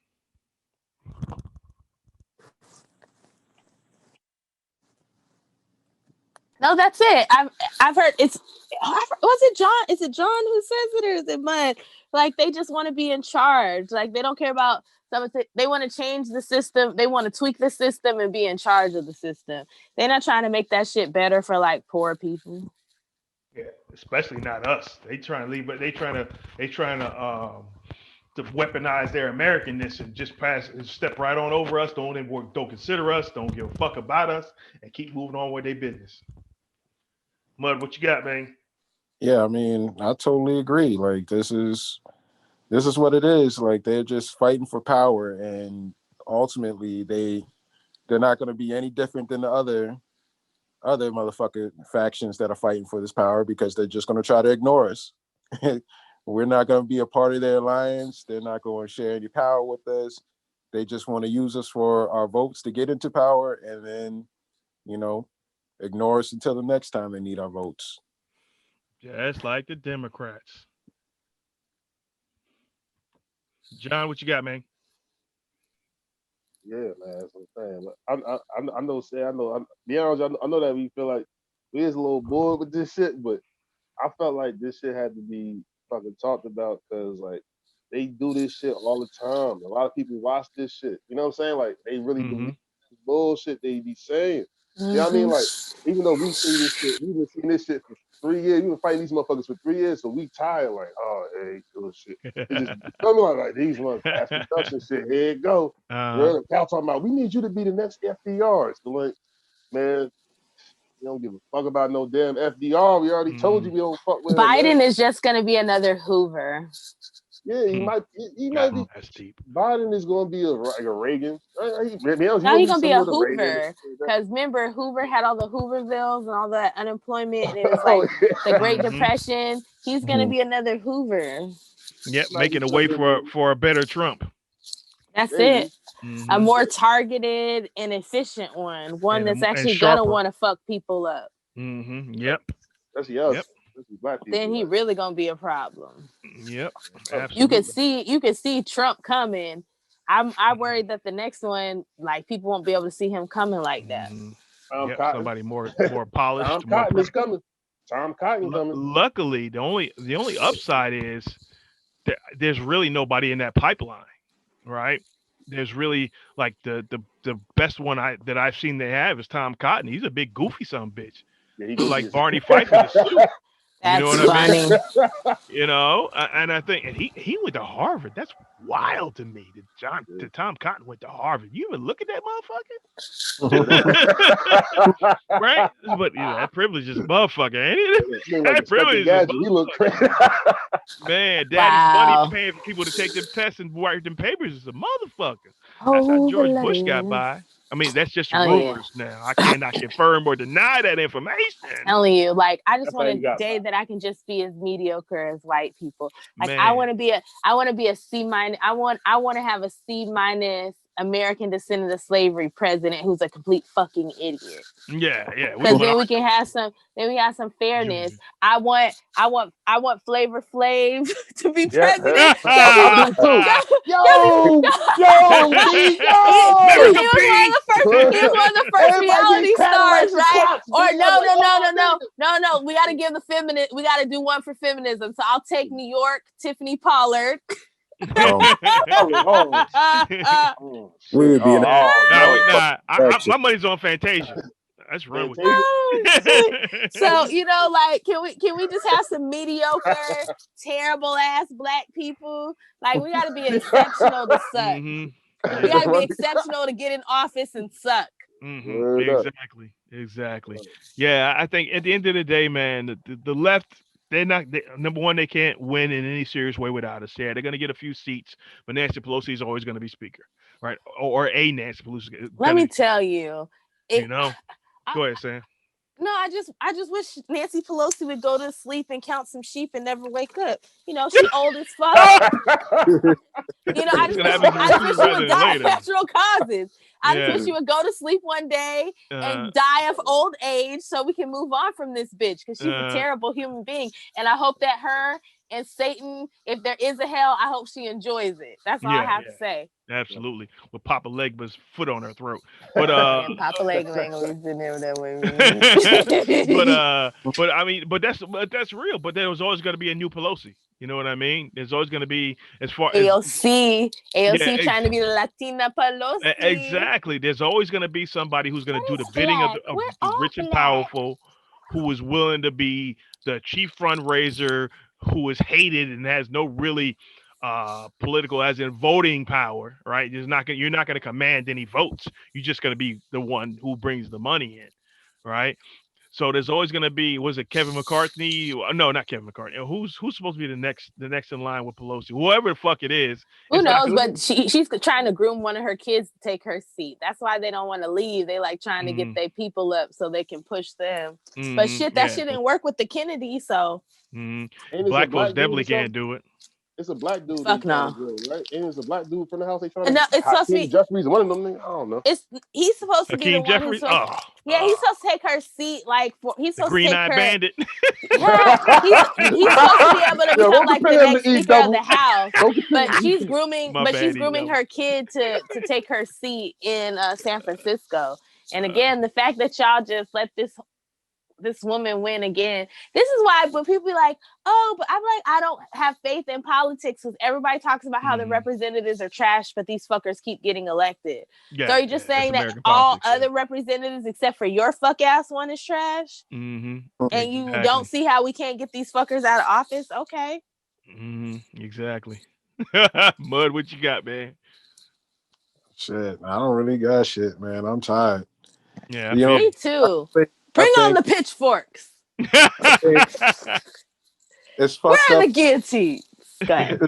No, that's it. I've heard it's. Was it John? Is it John who says it, or is it Mud? Like they just want to be in charge. Like they don't care about something. They want to change the system. They want to tweak the system and be in charge of the system. They're not trying to make that shit better for like poor people. Yeah, especially not us. They trying to leave, but they trying to weaponize their Americanness and just pass and step right on over us. Don't consider us. Don't give a fuck about us, and keep moving on with their business. Mud, what you got, man? Yeah, I mean, I totally agree. Like this is what it is. Like they're just fighting for power, and ultimately they're not going to be any different than the other motherfucking factions that are fighting for this power because they're just going to try to ignore us. We're not going to be a part of their alliance. They're not going to share any power with us. They just want to use us for our votes to get into power, and then you know ignore us until the next time they need our votes. Just like the Democrats. John, what you got, man? Yeah, man, that's what I'm saying. I know, say, I know. Be honest, I know that we feel like we is a little bored with this shit, but I felt like this shit had to be fucking talked about because like they do this shit all the time. A lot of people watch this shit. You know what I'm saying? Like they really Mm-hmm. believe the bullshit they be saying. You know what I mean? Mm-hmm. Like even though we see this shit, we've been seeing this shit for 3 years. We've been fighting these motherfuckers for 3 years, so we tired. Like, oh, hey, bullshit. It's just feel me like these ones mass production shit. Here it go. uh, Girl, Cal talking about we need you to be the next FDR. So like, man, we don't give a fuck about no damn FDR. We already told you mm, we don't fuck with him, man. Biden is just gonna be another Hoover. Yeah, he hmm. might. He might be. That's deep. Biden is going to be like a Reagan. He going Now to he's be gonna be a similar to Reagan. Hoover because remember Hoover had all the Hoovervilles and all the unemployment and it was Oh like yeah, the Great Mm-hmm. Depression. He's gonna Mhm. be another Hoover. Yep, might be making a way something. for a better Trump. That's Maybe. it. A Mm-hmm. more targeted and efficient one And that's and actually gonna sharper. want to fuck people up. Mm-hmm. Yep. Especially Yep. us. Especially black Then people. he Like really gonna be a problem. Yep. us. Absolutely. You could see Trump coming. I worried that the next one, like people won't be able to see him coming like that. Mm-hmm. Tom Yep. Cotton. Somebody more Tom polished, more Cotton is practical. coming. Tom Cotton coming. Luckily, the only upside is that there's really nobody in that pipeline, right? There's really like the best one that I've seen they have is Tom Cotton. He's a big goofy son of a bitch. Yeah, he Look goofy like as Barney Fife in a suit. You know what That's I mean? funny. And I think and he went to Harvard. That's wild to me. That Tom Cotton went to Harvard. You even look at that Yeah, motherfucker? Right? But that privilege is a motherfucker, ain't it? he look like That Inspector privilege is a Gadget. He look motherfucker. crazy. Man, daddy's money Wow. paying for people to take them tests and write them papers is a motherfucker. That's how George Bush got Overloaded. by. I mean, that's just Oh yeah. rumors now. I cannot confirm or deny that information. Telling you, like I just That's how want he a got day by. that I can just be as mediocre as white people. Like Man. I want to be a C minus. I want to have a C minus American Descendant of Slavery president who's a complete fucking idiot. Yeah. We Because want our then we have some fairness. Junior. I want Flavor Flav to be Yeah, president because I do too. Yo, D, Lyrical B. he was one of the first Everybody reality get stars, Cadillacs and right? clocks. Or D. I'm like, oh, no. We got to give the feminine. We got to do one for feminism. So I'll take New York, Tiffany Pollard. Oh, we would be in no. My money's on Fantasia. Let's run with Fantasia. that. So like, can we just have some mediocre, terrible ass black people? Like, we got to be exceptional to suck. Mm-hmm. We got Yeah. to be exceptional to get in office and suck. Mm-hmm. Exactly. Yeah, I think at the end of the day, man, the left number one, they can't win in any serious way without us. Yeah, they're going to get a few seats, but Nancy Pelosi is always going to be speaker, right? Or a Nancy Pelosi. Let me tell you, You know, go ahead, Sam. No, I just wish Nancy Pelosi would go to sleep and count some sheep and never wake up. You know, she old as fuck. You know, I just wish she would die of natural causes. I just wish she would go to sleep one day and die of old age so we can move on from this bitch, because she's a terrible human being. And I hope that her and Satan, if there is a hell, I hope she enjoys it. That's all I have to say. Absolutely. With Papa Legba's foot on her throat. But Papa Legba ain't gonna be sitting there that way. but I mean, but that's real. But there was always gonna be a new Pelosi. You know what I mean? There's always gonna be, as far as AOC trying to be the Latina Pelosi. Exactly. There's always gonna be somebody who's gonna do the bidding of the rich and powerful, who is willing to be the chief fundraiser, who is hated and has no really political, as in voting power, right? You're not gonna command any votes. You're just gonna be the one who brings the money in, right? So there's always gonna be, was it Kevin McCarthy? No, not Kevin McCarthy. Who's supposed to be the next in line with Pelosi? Whoever the fuck it is. Who knows? But she's trying to groom one of her kids to take her seat. That's why they don't want to leave. They like trying to get their people up so they can push them. But shit didn't work with the Kennedy. So black folks definitely can't do it. It's a black dude. Fuck no. Right? And it's a black dude from the house. They trying to. No, it's supposed to be Jeffries. One of them. I don't know. He's supposed to be the one Jeffries? he's supposed to take her seat. Like he's supposed to take her. Green-eyed bandit. He's supposed to be able to become like the next speaker of the house. But she's grooming her kid to take her seat in San Francisco. And again, the fact that y'all just let this woman win again. This is why when people be like, oh, but I'm like, I don't have faith in politics, because everybody talks about how the representatives are trash, but these fuckers keep getting elected. So are you just saying that all other representatives except for your fuck ass one is trash? And you don't see how we can't get these fuckers out of office? Okay. Exactly. Mud, what you got, man? Shit, I don't really got shit, man. I'm tired. Yeah, me too. Bring on the pitchforks. It's fucked Where are up. the guillotines? Go ahead.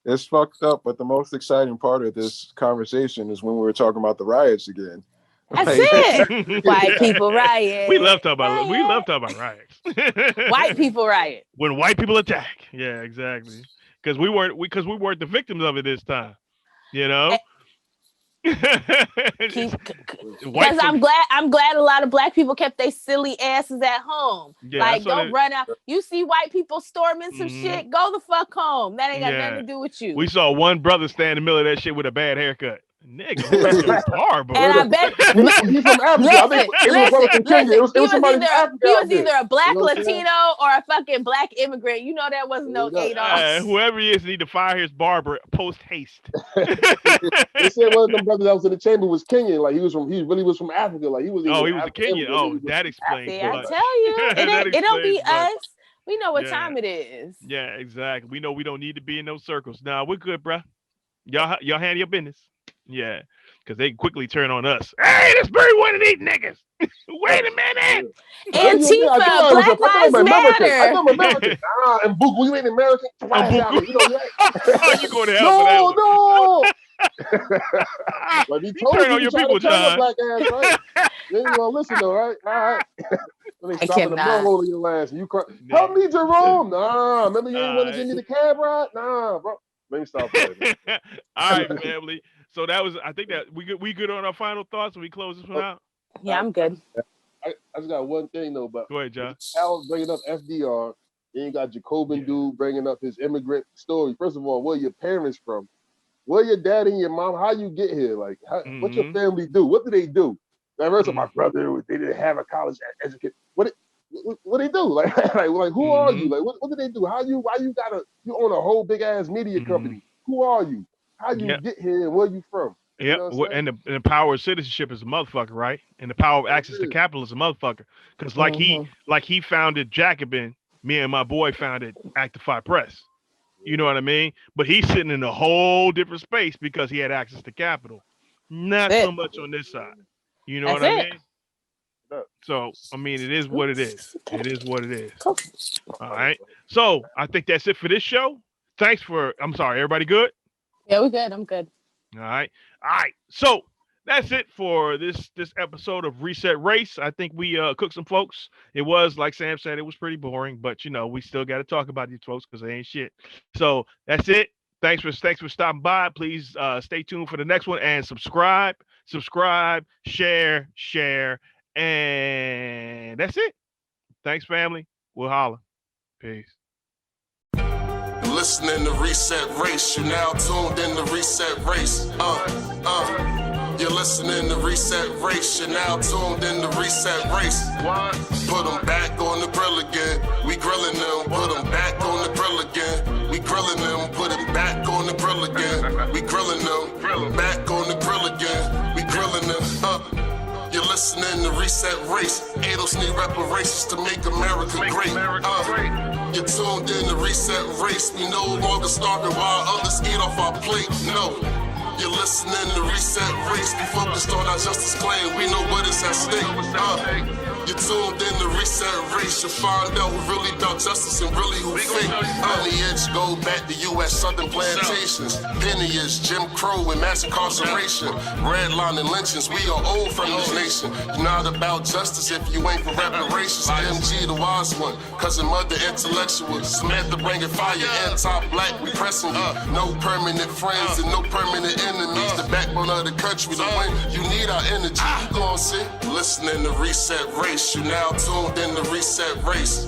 It's fucked up, but the most exciting part of this conversation is when we were talking about the riots again. That's it. White people riot. We love talking about riots. White people riot. When white people attack. Yeah, exactly. Because we weren't the victims of it this time. You know? Because I'm glad a lot of black people kept their silly asses at home. Like, don't run out. You see white people storming some shit, go the fuck home. That ain't got nothing to do with you. We saw one brother stand in the middle of that shit with a bad haircut. Nigga, horrible. And I bet he's from Africa. He was either a black Latino or a fucking black immigrant. You know that wasn't no ADOS. Whoever he is need to fire his barber post haste. They said one of them brothers that was in the chamber was Kenyan. Like he really was from Africa. Like he was. He was a Kenyan. Oh, that explains. See, I tell you, it don't be us. We know what time it is. Yeah, exactly. We know we don't need to be in those circles. Nah, we're good, bruh. Y'all handle your business. Yeah, because they quickly turn on us. Hey, this bird one of these niggas. Wait a minute. Antifa, Black Lives Matter. I know American. And Buku, you ain't American. You going to hell for that? No. Like he told turn on your people, John. Black ass, right? You ain't gonna listen though, right? All right. Let me stop in the blowhole of your ass. You cry. Help me, Jerome. Nah, remember you didn't want to give me the cab ride? Nah, bro. Let me stop that. All right, family. So that was, I think that we good on our final thoughts when we close this one out? Yeah, I'm good. I just got one thing though, but go ahead, John. Al bringing up FDR, then you got Jacobin dude bringing up his immigrant story. First of all, where are your parents from? Where your dad and your mom? How you get here? Like, what your family do? What do they do? At first, my brother, they didn't have a college education. What they do? Like who are you? Like, what do they do? Why you own a whole big ass media company? Who are you? How you get here and where you from? Yeah, and the power of citizenship is a motherfucker, right? And the power of access to capital is a motherfucker. Because like he founded Jacobin, me and my boy founded Actify Press. You know what I mean? But he's sitting in a whole different space because he had access to capital. Not so much on this side. You know what I mean? up. So I mean, it is what it is. It is what it is. Cool. All right. So I think that's it for this show. Thanks for. I'm sorry. Everybody good? Yeah, we're good. I'm good. All right. All right. So that's it for this episode of Reset Race. I think we cooked some folks. It was, like Sam said, it was pretty boring, but you know, we still got to talk about these folks because they ain't shit. So that's it. Thanks for stopping by. Please stay tuned for the next one and subscribe, share, and that's it. Thanks, family. We'll holler. Peace. Listening to Reset Race, you're now tuned in to Reset Race. You're listening to Reset Race, you're now tuned in to Reset Race. Put them back on the grill again. We grilling them, put them back on the grill again. We grilling them, put them back on the grill again. We grilling them, back on the grill again. We grilling them, You're listening to Reset Race. ADOS need reparations to make America great. You're tuned in to Reset Race. We no longer starving while others eat off our plate. No. You're listening to Reset Race. We focused on our justice claim. We know what is at stake. You're tuned in to Reset Race. You'll find out who really about justice and really who fake. Lineage go back to U.S. Southern plantations. Penniage, Jim Crow, and mass incarceration. Redlining lynchings. We are old from this nation. You're not about justice if you ain't for reparations. MG the wise one, cousin mother intellectual. Samantha bringing fire, anti-black, we pressing you. No permanent friends and no permanent enemies. The backbone of the country to win. You need our energy. You gon' see. Listening to Reset Race. You now tuned in to Reset Race.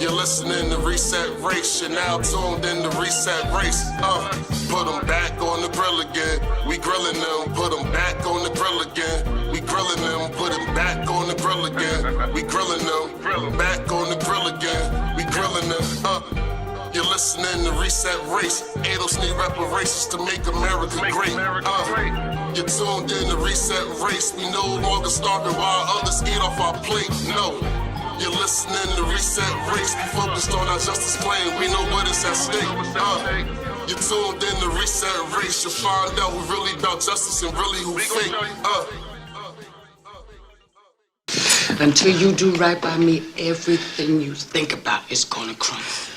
You're listening to Reset Race. You're now tuned in to Reset Race. Put them back on the grill again. We grilling them. Put them back on the grill again. We grilling them. Put them back on the grill again. We grilling them. Back on the grill again. We grilling them. You're listening to Reset Race. ADOS need reparations to make America great. You're tuned in to Reset Race. We no longer starving while others eat off our plate. No. You're listening to Reset Race. We focused on our justice claim. We know what is at stake. You're tuned in to Reset Race. You'll find out who really about justice and really who fake. Until you do right by me, everything you think about is gonna crumble.